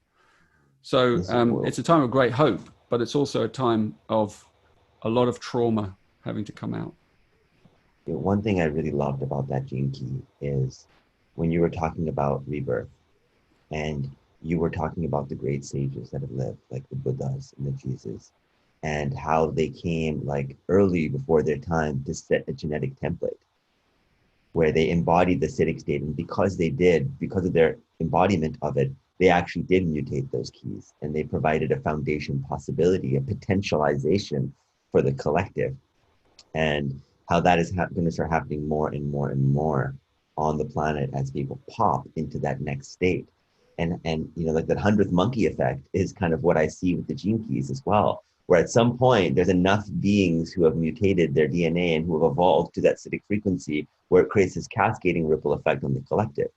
So it's a time of great hope, but it's also a time of a lot of trauma having to come out. One thing I really loved about that Gene Key is when you were talking about rebirth, and you were talking about the great sages that have lived, like the Buddhas and the Jesus, and how they came like early before their time to set a genetic template where they embodied the acidic state. And because of their embodiment of it, they actually did mutate those keys, and they provided a foundation possibility, a potentialization for the collective, and how that is going to start happening more and more and more on the planet as people pop into that next state. And like that 100th monkey effect is kind of what I see with the Gene Keys as well, where at some point there's enough beings who have mutated their DNA and who have evolved to that acidic frequency where it creates this cascading ripple effect on the collective.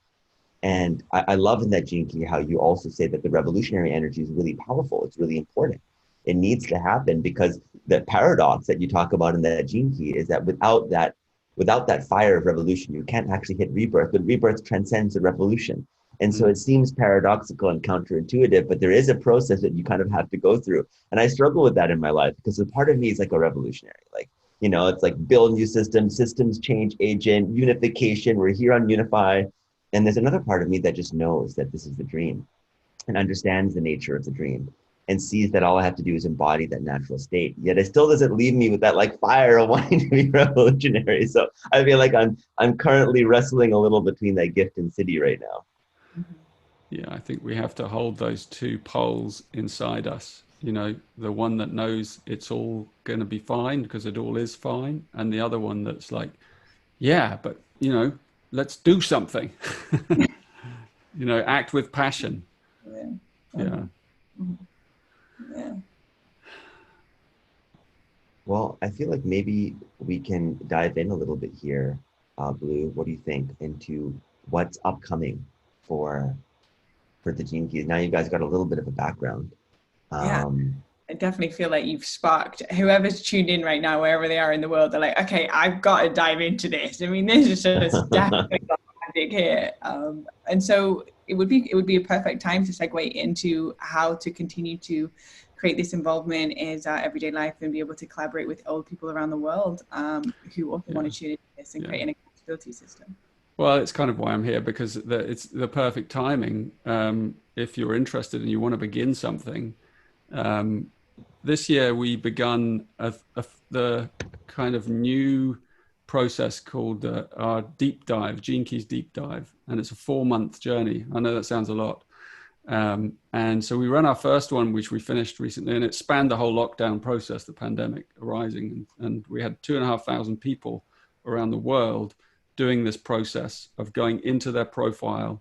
And I love in that Gene Key how you also say that the revolutionary energy is really powerful. It's really important. It needs to happen because the paradox that you talk about in that Gene Key is that without that fire of revolution, you can't actually hit rebirth, but rebirth transcends the revolution. And so it seems paradoxical and counterintuitive, but there is a process that you kind of have to go through. And I struggle with that in my life because a part of me is like a revolutionary. Like, you know, it's like build new systems change agent, unification. We're here on Unify. And there's another part of me that just knows that this is the dream and understands the nature of the dream and sees that all I have to do is embody that natural state. Yet it still doesn't leave me with that like fire of wanting to be revolutionary. So I feel like I'm currently wrestling a little between that gift and city right now. Yeah, I think we have to hold those two poles inside us. You know, the one that knows it's all going to be fine because it all is fine, and the other one that's like, yeah, but you know, let's do something. You know, act with passion. Yeah. Yeah. Well, I feel like maybe we can dive in a little bit here, Blu. What do you think into what's upcoming for the Gene Keys? Now you guys got a little bit of a background. Yeah. I definitely feel like you've sparked whoever's tuned in right now, wherever they are in the world. They're like, okay, I've got to dive into this. I mean, this is just definitely magic here. And so it would be a perfect time to segue into how to continue to create this involvement in our everyday life and be able to collaborate with old people around the world who also want to tune into this and create an accountability system. Well, it's kind of why I'm here, because it's the perfect timing. If you're interested and you want to begin something, this year we begun the kind of new process called our deep dive, Gene Keys deep dive, and it's a 4-month journey. I know that sounds a lot. And so we ran our first one, which we finished recently, and it spanned the whole lockdown process, the pandemic arising, and we had 2,500 people around the world doing this process of going into their profile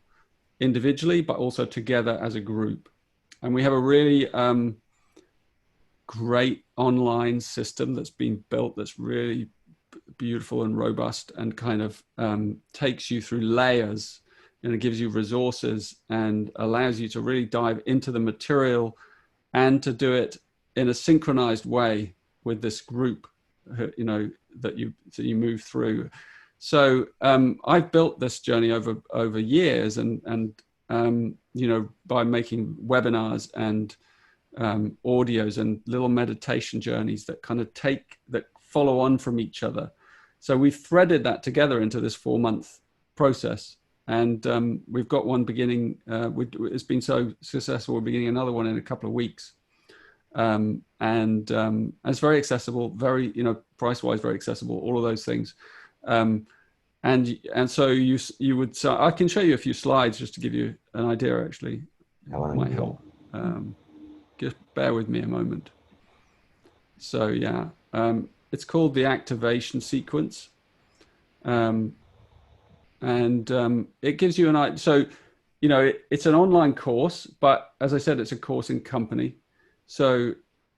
individually, but also together as a group. And we have a really great online system that's been built that's really beautiful and robust and kind of takes you through layers, and it gives you resources and allows you to really dive into the material and to do it in a synchronized way with this group, you know, that you move through. So I've built this journey over years, and you know, by making webinars and audios and little meditation journeys that kind of follow on from each other. So we've threaded that together into this 4-month process, and we've got one beginning. It's been so successful, we're beginning another one in a couple of weeks. And it's very accessible, very, you know, price-wise very accessible, all of those things. And so you would, so I can show you a few slides just to give you an idea, actually. It might help. Just bear with me a moment. So yeah, it's called the activation sequence. And it gives you an idea. So, you know, it's an online course, but as I said, it's a course in company. So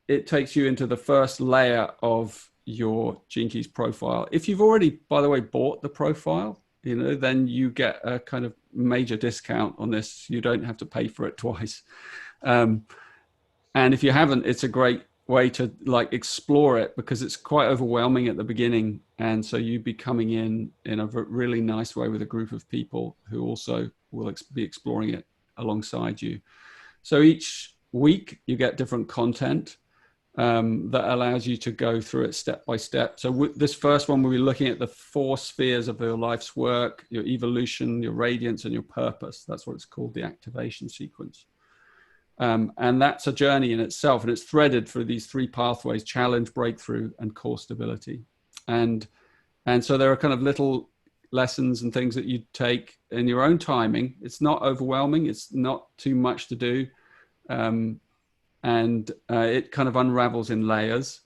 it takes you into the first layer of your Gene Keys profile. If you've already, by the way, bought the profile, you know, then you get a kind of major discount on this. You don't have to pay for it twice. And if you haven't, it's a great way to like explore it, because it's quite overwhelming at the beginning. And so you'd be coming in a really nice way with a group of people who also will be exploring it alongside you. So each week you get different content that allows you to go through it step by step. So this first one, we'll be looking at the 4 spheres of your life's work: your evolution, your radiance, and your purpose. That's what it's called, the activation sequence. And that's a journey in itself, and it's threaded through these 3 pathways: challenge, breakthrough, and core stability. And so there are kind of little lessons and things that you take in your own timing. It's not overwhelming. It's not too much to do. And it kind of unravels in layers.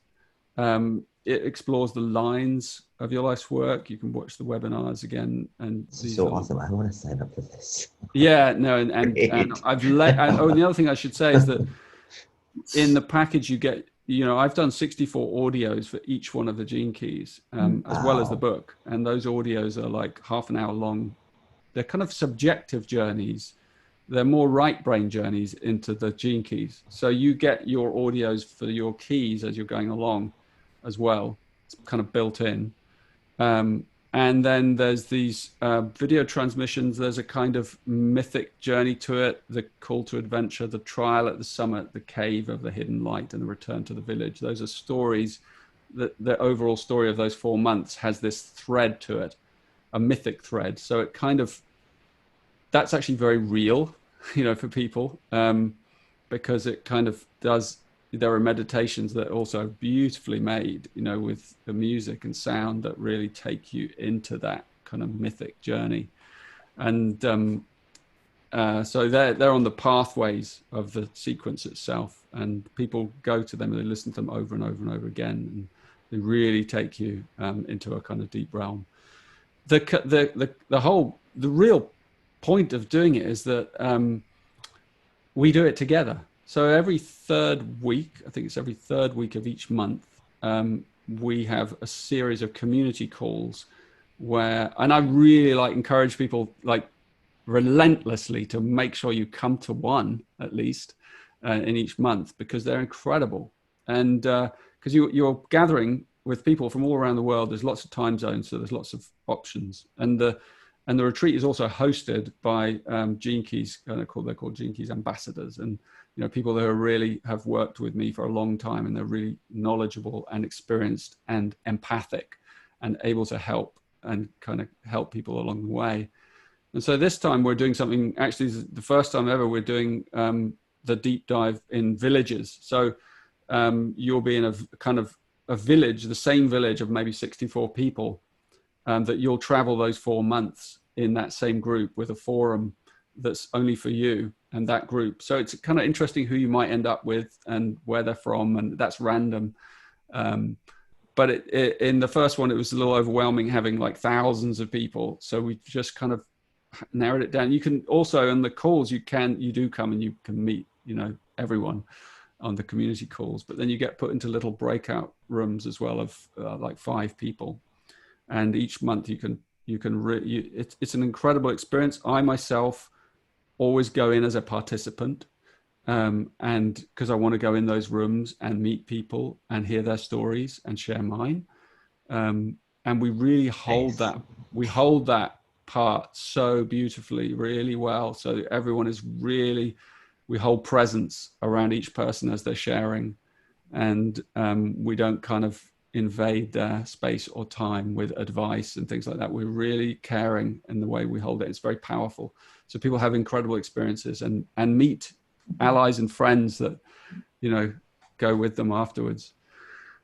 It explores the lines of your life's work. You can watch the webinars again. And this is so awesome. I want to sign up for this. Yeah, no, and the other thing I should say is that in the package you get I've done 64 audios for each one of the gene keys, as well as the book. And those audios are like half an hour long. They're kind of subjective journeys. They're more right brain journeys into the gene keys. So you get your audios for your keys as you're going along as well. It's kind of built in. And then there's these video transmissions. There's a kind of mythic journey to it, the call to adventure, the trial at the summit, the cave of the hidden light, and the return to the village. Those are stories. The overall story of those 4 months has this thread to it, a mythic thread. So it kind of, that's actually very real, for people, because it kind of does. There are meditations that are also beautifully made, with the music and sound that really take you into that kind of mythic journey. And so they're on the pathways of the sequence itself, and people go to them and they listen to them over and over and over again, and they really take you into a kind of deep realm. The real point of doing it is that we do it together. So every third week, I think it's every third week of each month, we have a series of community calls and I really encourage people relentlessly to make sure you come to one at least in each month, because they're incredible. And because you're gathering with people from all around the world. There's lots of time zones, so there's lots of options. And the retreat is also hosted by Gene Keys, they're called Gene Keys ambassadors, and people that really have worked with me for a long time, and they're really knowledgeable and experienced and empathic and able to help and kind of help people along the way. And so this time we're doing something, actually the first time ever, we're doing the deep dive in villages. So you'll be in a kind of a village, the same village of maybe 64 people, that you'll travel those 4 months in that same group with a forum that's only for you and that group. So it's kind of interesting who you might end up with and where they're from, and that's random. But in the first one, it was a little overwhelming having thousands of people. So we just kind of narrowed it down. You can also, on the calls, you do come and you can meet, everyone on the community calls, but then you get put into little breakout rooms as well of 5 people. And each month it's an incredible experience. I myself always go in as a participant, and because I want to go in those rooms and meet people and hear their stories and share mine. And we really hold that part so beautifully, really well. So everyone is really, we hold presence around each person as they're sharing, and we don't kind of invade their space or time with advice and things like that. We're really caring in the way we hold it. It's very powerful. So people have incredible experiences and meet allies and friends that, go with them afterwards.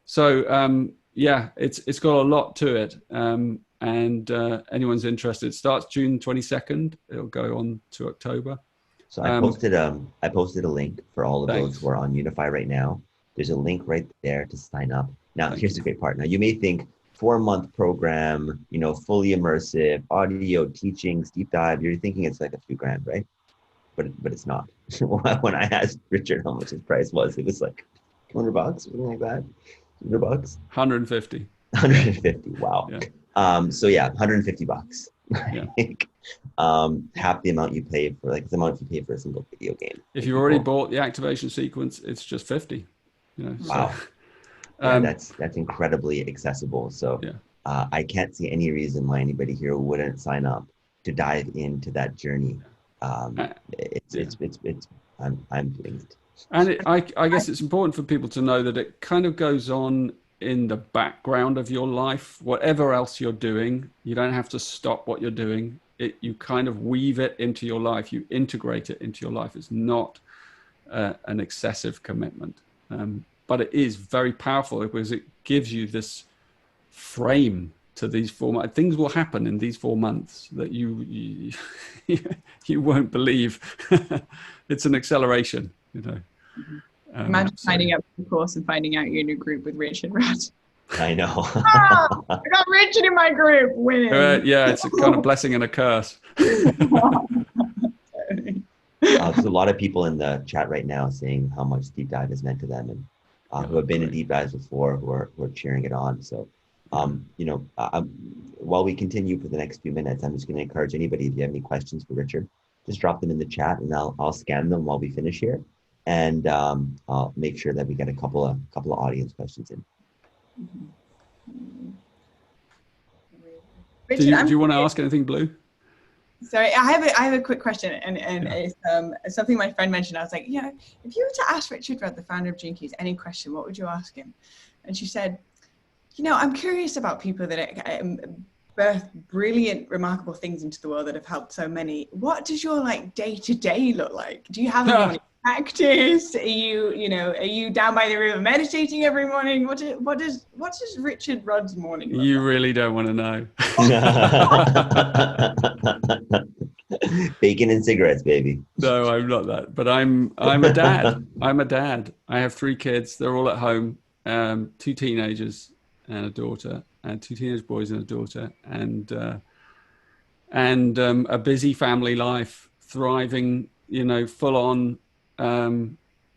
So it's got a lot to it. And anyone's interested, it starts June 22nd. It'll go on to October. So I posted a link for all of those who are on Unify right now. There's a link right there to sign up. Now, here's the great part. Now, you may think 4-month program, fully immersive, audio, teachings, deep dive. You're thinking it's like a few grand, right? But it's not. When I asked Richard how much his price was, it was like $200, something like that. $200? 150. 150. Wow. Yeah. So yeah, $150. Yeah. I think half the amount you pay for, the amount you pay for a single video game. If you've already bought the activation sequence, it's just 50. Wow. Yeah, that's incredibly accessible. So I can't see any reason why anybody here wouldn't sign up to dive into that journey. I'm pleased. And I guess it's important for people to know that it kind of goes on in the background of your life. Whatever else you're doing, you don't have to stop what you're doing. You kind of weave it into your life. You integrate it into your life. It's not an excessive commitment. But it is very powerful because it gives you this frame to these 4 months. Things will happen in these 4 months that you won't believe. It's an acceleration, Imagine signing up for the course and finding out you're in a group with Richard Rod. I know. I got Richard in my group. Winning. Yeah, it's a kind of blessing and a curse. There's a lot of people in the chat right now saying how much deep dive has meant to them, and who have been in great. deep dives before, who are cheering it on. So, while we continue for the next few minutes, I'm just going to encourage anybody, if you have any questions for Richard, just drop them in the chat, and I'll scan them while we finish here, and I'll make sure that we get a couple of audience questions in. Richard, Do you want to ask anything, Blue? Sorry, I have a quick question, and it's something my friend mentioned. I was like, if you were to ask Richard Rudd, the founder of Gene Keys, any question, what would you ask him? And she said, I'm curious about people that birth brilliant, remarkable things into the world that have helped so many. What does your day-to-day look like? Do you have a morning practice? Are you down by the river meditating every morning? What does Richard Rudd's morning look You like? really don't want to know. Bacon and cigarettes, baby. No, I'm not that, but I'm a dad. I'm a dad. I have 3 kids. They're all at home. 2 teenagers and a daughter, and 2 teenage boys and a daughter, and a busy family life, thriving, full on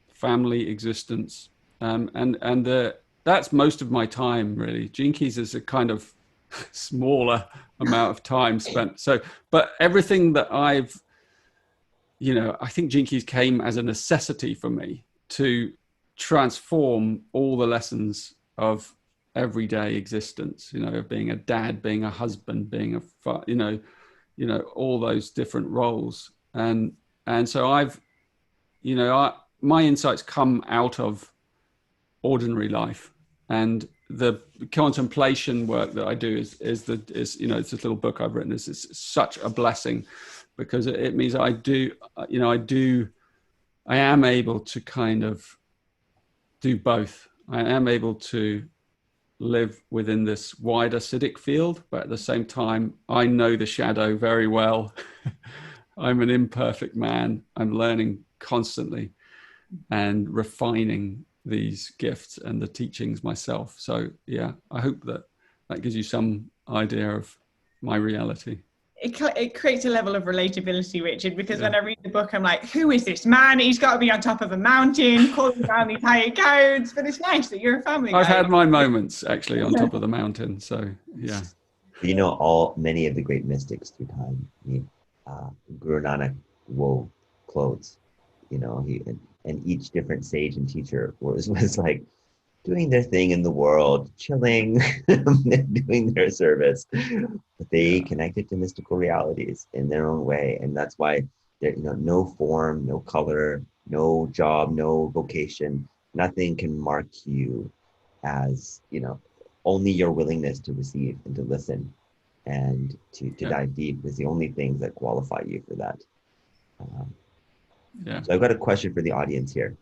family existence, and that's most of my time, really. Gene Keys is a kind of smaller amount of time spent. So, but everything that I think Gene Keys came as a necessity for me to transform all the lessons of everyday existence, of being a dad, being a husband, being all those different roles. And so my insights come out of ordinary life, and the contemplation work that I do is it's this little book I've written. Is such a blessing, because it means I am able to kind of do both. I am able to live within this wider Siddhic field, but at the same time, I know the shadow very well. I'm an imperfect man. I'm learning constantly and refining these gifts and the teachings myself. So yeah, I hope that gives you some idea of my reality. It creates a level of relatability, Richard, because when I read the book, I'm like, who is this man? He's got to be on top of a mountain, calling down these high clouds. But it's nice that you're a family guy. I've had my moments, actually, on top of the mountain. So, yeah. Many of the great mystics through time, Guru Nanak wove clothes, and each different sage and teacher was like doing their thing in the world, chilling, doing their service, but they connected to mystical realities in their own way. And that's why there, no form, no color, no job, no vocation, nothing can mark you as, only your willingness to receive and to listen and to dive deep is the only things that qualify you for that. So I've got a question for the audience here.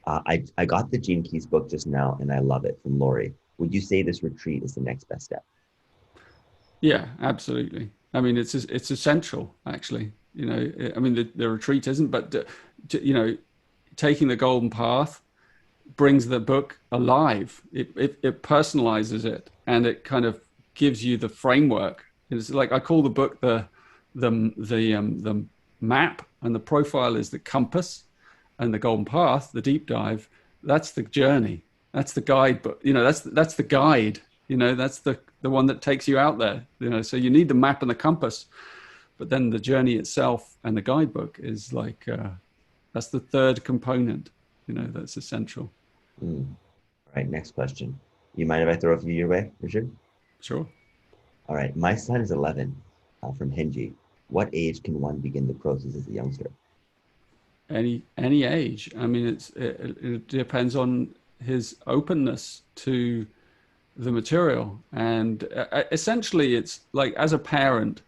I got the Gene Keys book just now, and I love it, from Lori. Would you say this retreat is the next best step? Yeah, absolutely. I mean, it's essential, actually. The retreat isn't, but taking the golden path brings the book alive. It personalizes it, and it kind of gives you the framework. It's like I call the book the map, and the profile is the compass. And the golden path, the deep dive, that's the journey. That's the guide, but that's the guide. That's the one that takes you out there. So you need the map and the compass, but then the journey itself and the guidebook is like that's the third component. That's essential. All right, next question. You mind if I throw a few your way, Richard? Sure. All right, my son is 11, from Hinji. What age can one begin the process as a youngster? Any age. I mean, it depends on his openness to the material, and essentially it's like, as a parent,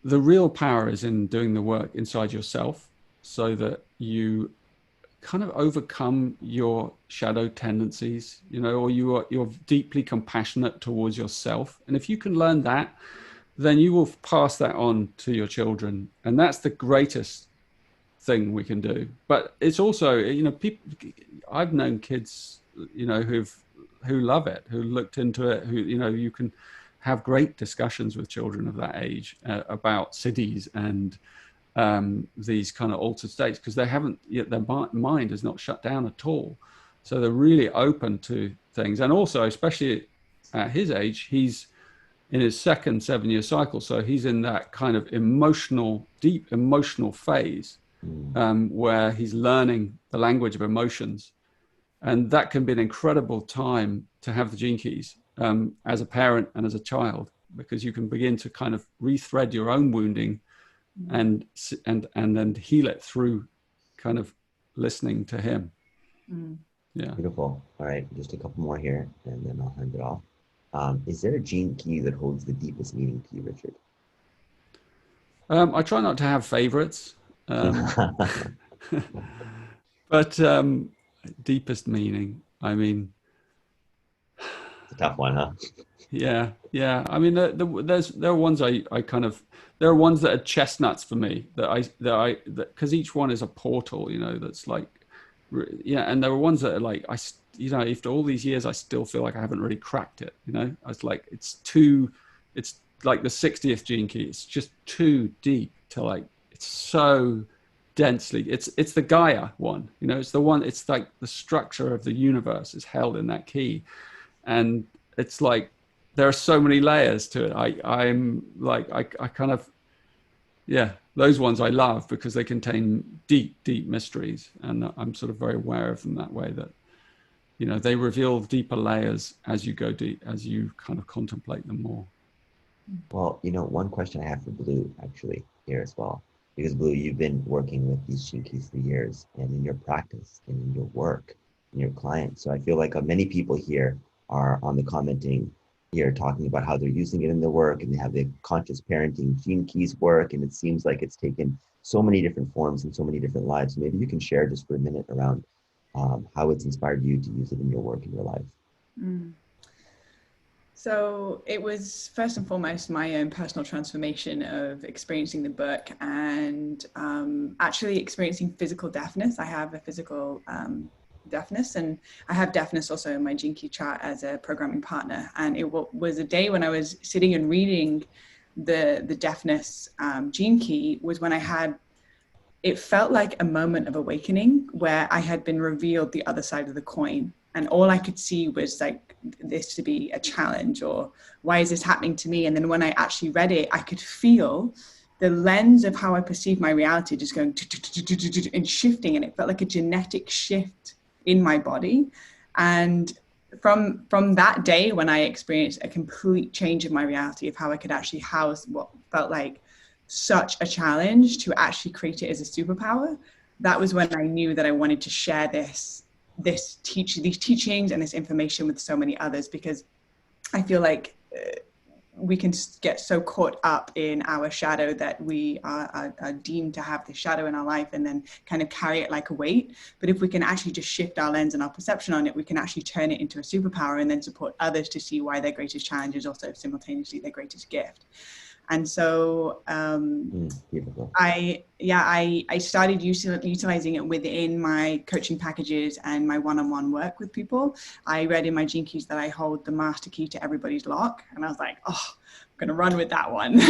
the real power is in doing the work inside yourself, so that you kind of overcome your shadow tendencies, or you're deeply compassionate towards yourself. And if you can learn that, then you will pass that on to your children, and that's the greatest thing we can do. But it's also, people, I've known kids, who love it, who looked into it, who, you can have great discussions with children of that age about siddhis and these kind of altered states, because they haven't yet, their mind is not shut down at all. So they're really open to things. And also, especially at his age, he's in his second 7-year cycle. So he's in that kind of deep emotional phase where he's learning the language of emotions. And that can be an incredible time to have the gene keys as a parent and as a child, because you can begin to kind of rethread your own wounding and then heal it through kind of listening to him. Yeah. Beautiful. All right, just a couple more here, and then I'll hand it off. Is there a gene key that holds the deepest meaning to you, Richard? I try not to have favorites, but deepest meaning. I mean, it's a tough one, huh? Yeah. I mean, there are ones there are ones that are chestnuts for me because each one is a portal, that's like, and there are ones that are like, after all these years, I still feel like I haven't really cracked it. I was like, it's like the 60th gene key. It's just too deep to like, it's so densely, it's the Gaia one, it's the one, it's like the structure of the universe is held in that key. And it's like, there are so many layers to it. I'm like, I kind of, those ones I love because they contain deep, deep mysteries. And I'm sort of very aware of them that way, that, they reveal deeper layers as you go deep, as you kind of contemplate them more. Well, one question I have for Blu actually here as well, because Blu, you've been working with these gene keys for years, and in your practice and in your work and your clients. So I feel like many people here are on the commenting here talking about how they're using it in their work, and they have the conscious parenting gene keys work, and it seems like it's taken so many different forms and so many different lives. Maybe you can share just for a minute around how it's inspired you to use it in your work, in your life. So it was first and foremost my own personal transformation of experiencing the book and actually experiencing physical deafness. I have a physical deafness, and I have deafness also in my gene key chart as a programming partner. And it was a day when I was sitting and reading the deafness gene key, was when it felt like a moment of awakening where I had been revealed the other side of the coin. And all I could see was like this to be a challenge, or why is this happening to me? And then when I actually read it, I could feel the lens of how I perceive my reality just going and shifting. And it felt like a genetic shift in my body. And from that day, when I experienced a complete change in my reality of how I could actually house what felt like such a challenge to actually create it as a superpower, that was when I knew that I wanted to share these teachings and this information with so many others, because I feel like we can get so caught up in our shadow that we are deemed to have the shadow in our life and then kind of carry it like a weight. But if we can actually just shift our lens and our perception on it, we can actually turn it into a superpower and then support others to see why their greatest challenge is also simultaneously their greatest gift. And so I started utilizing it within my coaching packages and my one-on-one work with people. I read in my gene keys that I hold the master key to everybody's lock. And I was like, I'm going to run with that one.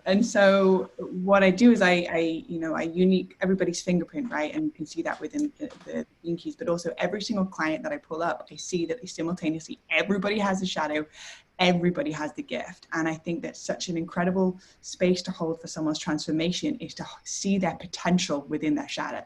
And so what I do is I unique everybody's fingerprint, right? And you can see that within the gene keys, but also every single client that I pull up, I see that they simultaneously, everybody has a shadow, everybody has the gift. And I think that's such an incredible space to hold for someone's transformation, is to see their potential within their shadow.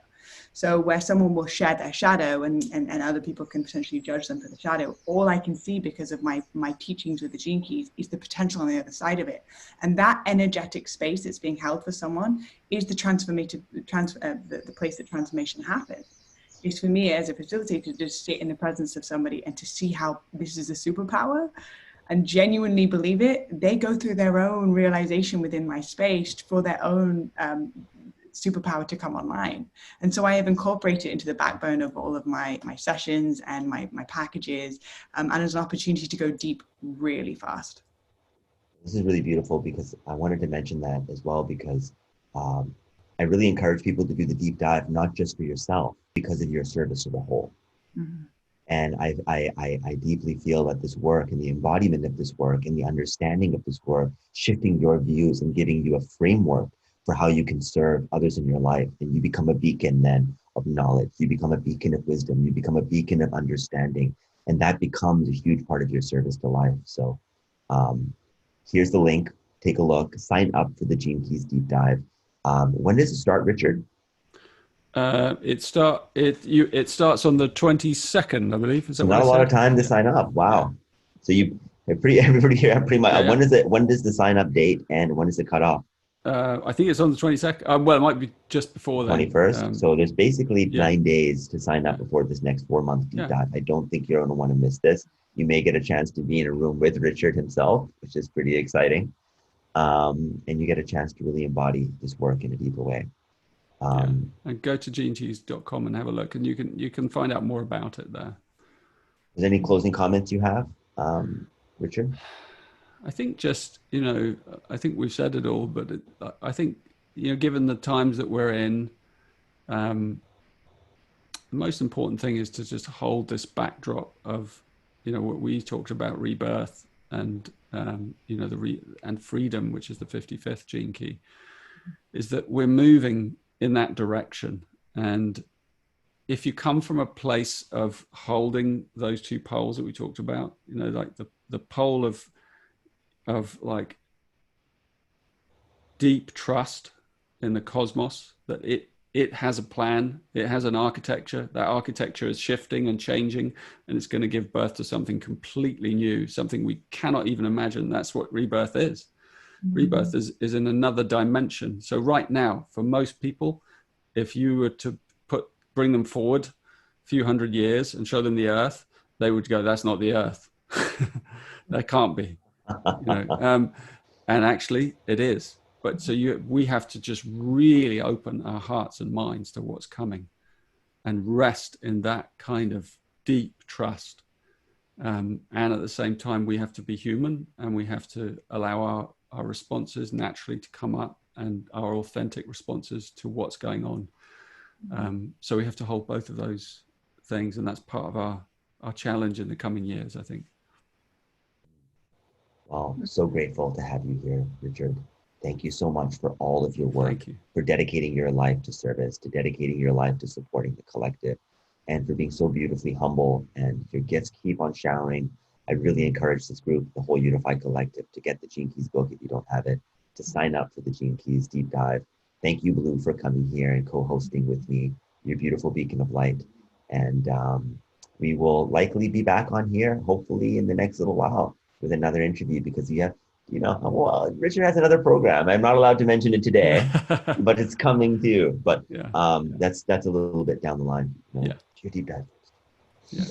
So where someone will share their shadow and other people can potentially judge them for the shadow, all I can see because of my teachings with the gene keys is the potential on the other side of it. And that energetic space that's being held for someone is the the place that transformation happens. Is for me as a facilitator to just sit in the presence of somebody and to see how this is a superpower and genuinely believe it. They go through their own realization within my space for their own superpower to come online. And so I have incorporated it into the backbone of all of my sessions and my packages, and as an opportunity to go deep really fast. This is really beautiful, because I wanted to mention that as well, because I really encourage people to do the deep dive, not just for yourself, because of your service to the whole. Mm-hmm. And I deeply feel that this work and the embodiment of this work and the understanding of this work, shifting your views and giving you a framework for how you can serve others in your life, and you become a beacon then of knowledge. You become a beacon of wisdom. You become a beacon of understanding. And that becomes a huge part of your service to life. So here's the link. Take a look. Sign up for the Gene Keys deep dive. When does it start, Richard? It starts on the 22nd, I believe. Is that So not a lot of time to sign up. Wow. So everybody here pretty much. When does the sign up date and when is it cut off? I think it's on the 22nd. Well, it might be just before then. 21st. So there's basically 9 days to sign up before this next 4-month deep dive. I don't think you're going to want to miss this. You may get a chance to be in a room with Richard himself, which is pretty exciting. And you get a chance to really embody this work in a deeper way. And go to genekeys.com and have a look, and you can find out more about it there. Is there any closing comments you have, Richard? I think just, I think we've said it all, but I think, given the times that we're in, the most important thing is to just hold this backdrop of, what we talked about, rebirth and, and freedom, which is the 55th gene key, is that we're moving in that direction. And if you come from a place of holding those two poles that we talked about, like the pole of like deep trust in the cosmos, that it has a plan, it has an architecture, that architecture is shifting and changing, and it's going to give birth to something completely new, something we cannot even imagine. That's what rebirth is. Mm-hmm. Rebirth is in another dimension. So right now, for most people, if you were to bring them forward a few hundred years and show them the earth, they would go, that's not the earth. That can't be. And actually it is. But so we have to just really open our hearts and minds to what's coming and rest in that kind of deep trust. And at the same time, we have to be human, and we have to allow our responses naturally to come up, and our authentic responses to what's going on. So we have to hold both of those things, and that's part of our challenge in the coming years, I think. Well, so grateful to have you here, Richard. Thank you so much for all of your work, for dedicating your life to service, to dedicating your life to supporting the collective, and for being so beautifully humble. And your gifts keep on showering. I really encourage this group, the whole Unified Collective, to get the Gene Keys book if you don't have it, to sign up for the Gene Keys deep dive. Thank you, Blu, for coming here and co-hosting with me, your beautiful beacon of light. And we will likely be back on here, hopefully in the next little while, with another interview, because Richard has another program. I'm not allowed to mention it today, but it's coming too. But that's a little bit down the line. Your deep dive. Yeah.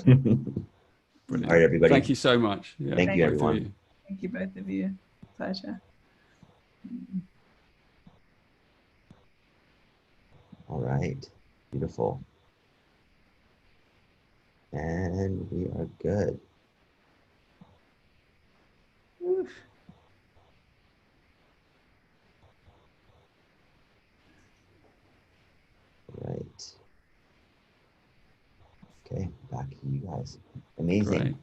Brilliant. All right, everybody. Thank you so much. Yeah. Thank you, everyone. Thank you, both of you. Pleasure. All right. Beautiful. And we are good. Oof. Right. Okay, back to you guys. Amazing. Great.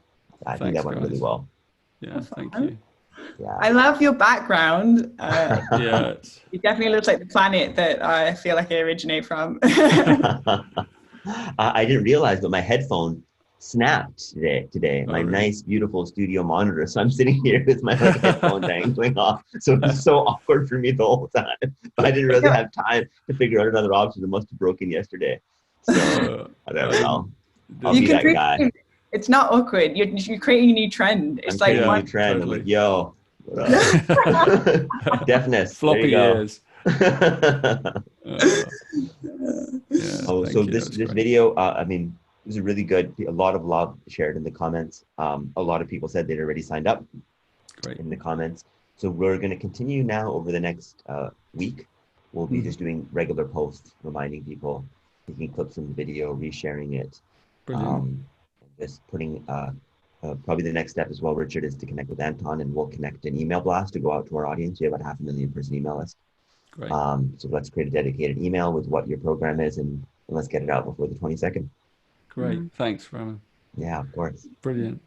I think that went really well. Yeah, thank you. Yeah. I love your background. Yeah. It definitely looks like the planet that I feel like I originate from. I didn't realize, but my headphone snapped today. My really? Nice, beautiful studio monitor. So I'm sitting here with my headphone dangling off. So it was so awkward for me the whole time. But I didn't really have time to figure out another option. It must have broken yesterday. So I'll be that guy. It's not awkward. You're creating a new trend. It's like a new trend. Totally. I'm like, yo, deafness. Floppy ears. So this video, it was really good. A lot of love shared in the comments. A lot of people said they'd already signed up in the comments. So we're going to continue now over the next week. We'll be just doing regular posts, reminding people, taking clips from the video, resharing it. Just putting, probably the next step as well, Richard, is to connect with Anton, and we'll connect an email blast to go out to our audience. We have about 500,000 person email list. Great. So let's create a dedicated email with what your program is, and let's get it out before the 22nd. Great. Thanks, Raman. Yeah, of course. Brilliant.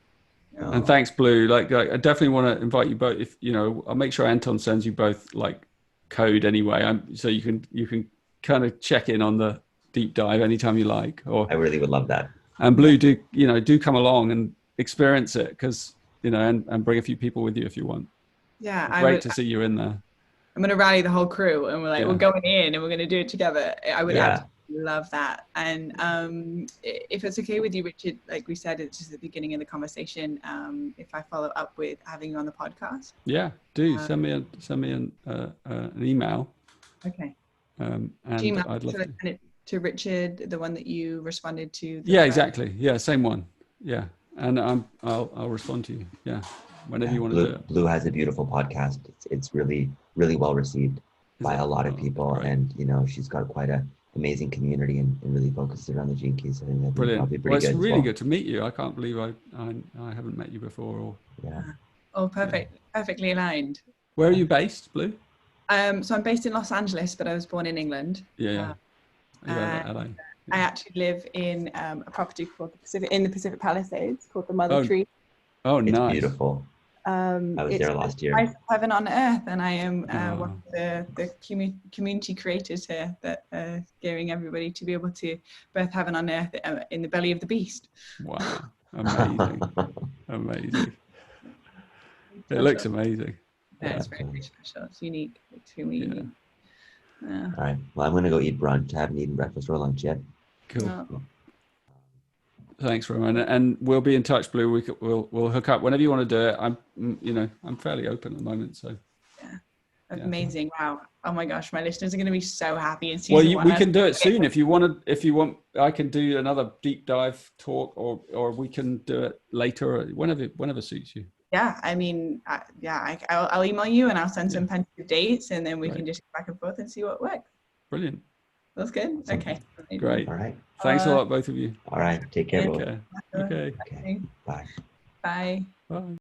And thanks, Blu. Like I definitely want to invite you both. If I'll make sure Anton sends you both like code anyway, so you can kind of check in on the deep dive anytime you like. Or I really would love that. and Blu, do come along and experience it, because and bring a few people with you if you want. Yeah, Great to see you in there. I'm going to rally the whole crew, and we're going in and we're going to do it together. I would absolutely love that. And if it's okay with you, Richard, like we said, it's just at the beginning of the conversation, if I follow up with having you on the podcast. Yeah, do send me an email. Okay. And Gmail, I'd love to send it to Richard, the one that you responded to. Yeah, exactly. Yeah, same one. Yeah, and I'll respond to you. Yeah, whenever you want to do it. Blu has a beautiful podcast. It's really, really well received by a lot of people, great. and she's got quite an amazing community and really focuses around the gene keys. I think that'd Brilliant. probably pretty It's good. really good to meet you. I can't believe I haven't met you before. Or Oh, perfect. Perfectly aligned. Where are you based, Blu? So I'm based in Los Angeles, but I was born in England. Yeah. LA. I actually live in a property called the Pacific Palisades, called the Mother Tree. Oh, nice. It's beautiful. I was there last year. It's heaven on earth, and I am one of the community creators here that gearing everybody to be able to birth heaven on earth in the belly of the beast. Wow, amazing, amazing. It looks amazing. Yeah, it's very, very special. It's unique, extremely unique. Yeah. All right. Well, I'm going to go eat brunch. I haven't eaten breakfast or lunch yet. Cool. Oh. Thanks, Roman, and we'll be in touch, Blu. We'll hook up whenever you want to do it. I'm fairly open at the moment, so. Yeah. Amazing! Wow! Oh my gosh, my listeners are going to be so happy in season one. We can do it soon if you want. If you want, I can do another deep dive talk, or we can do it later, or whenever suits you. Yeah, I mean, I'll email you and I'll send some tentative dates, and then we can just go back and forth and see what works. Brilliant. That's good. Okay. Great. All right. Thanks a lot, both of you. All right. Take care. Okay. Okay. Bye. Bye. Bye.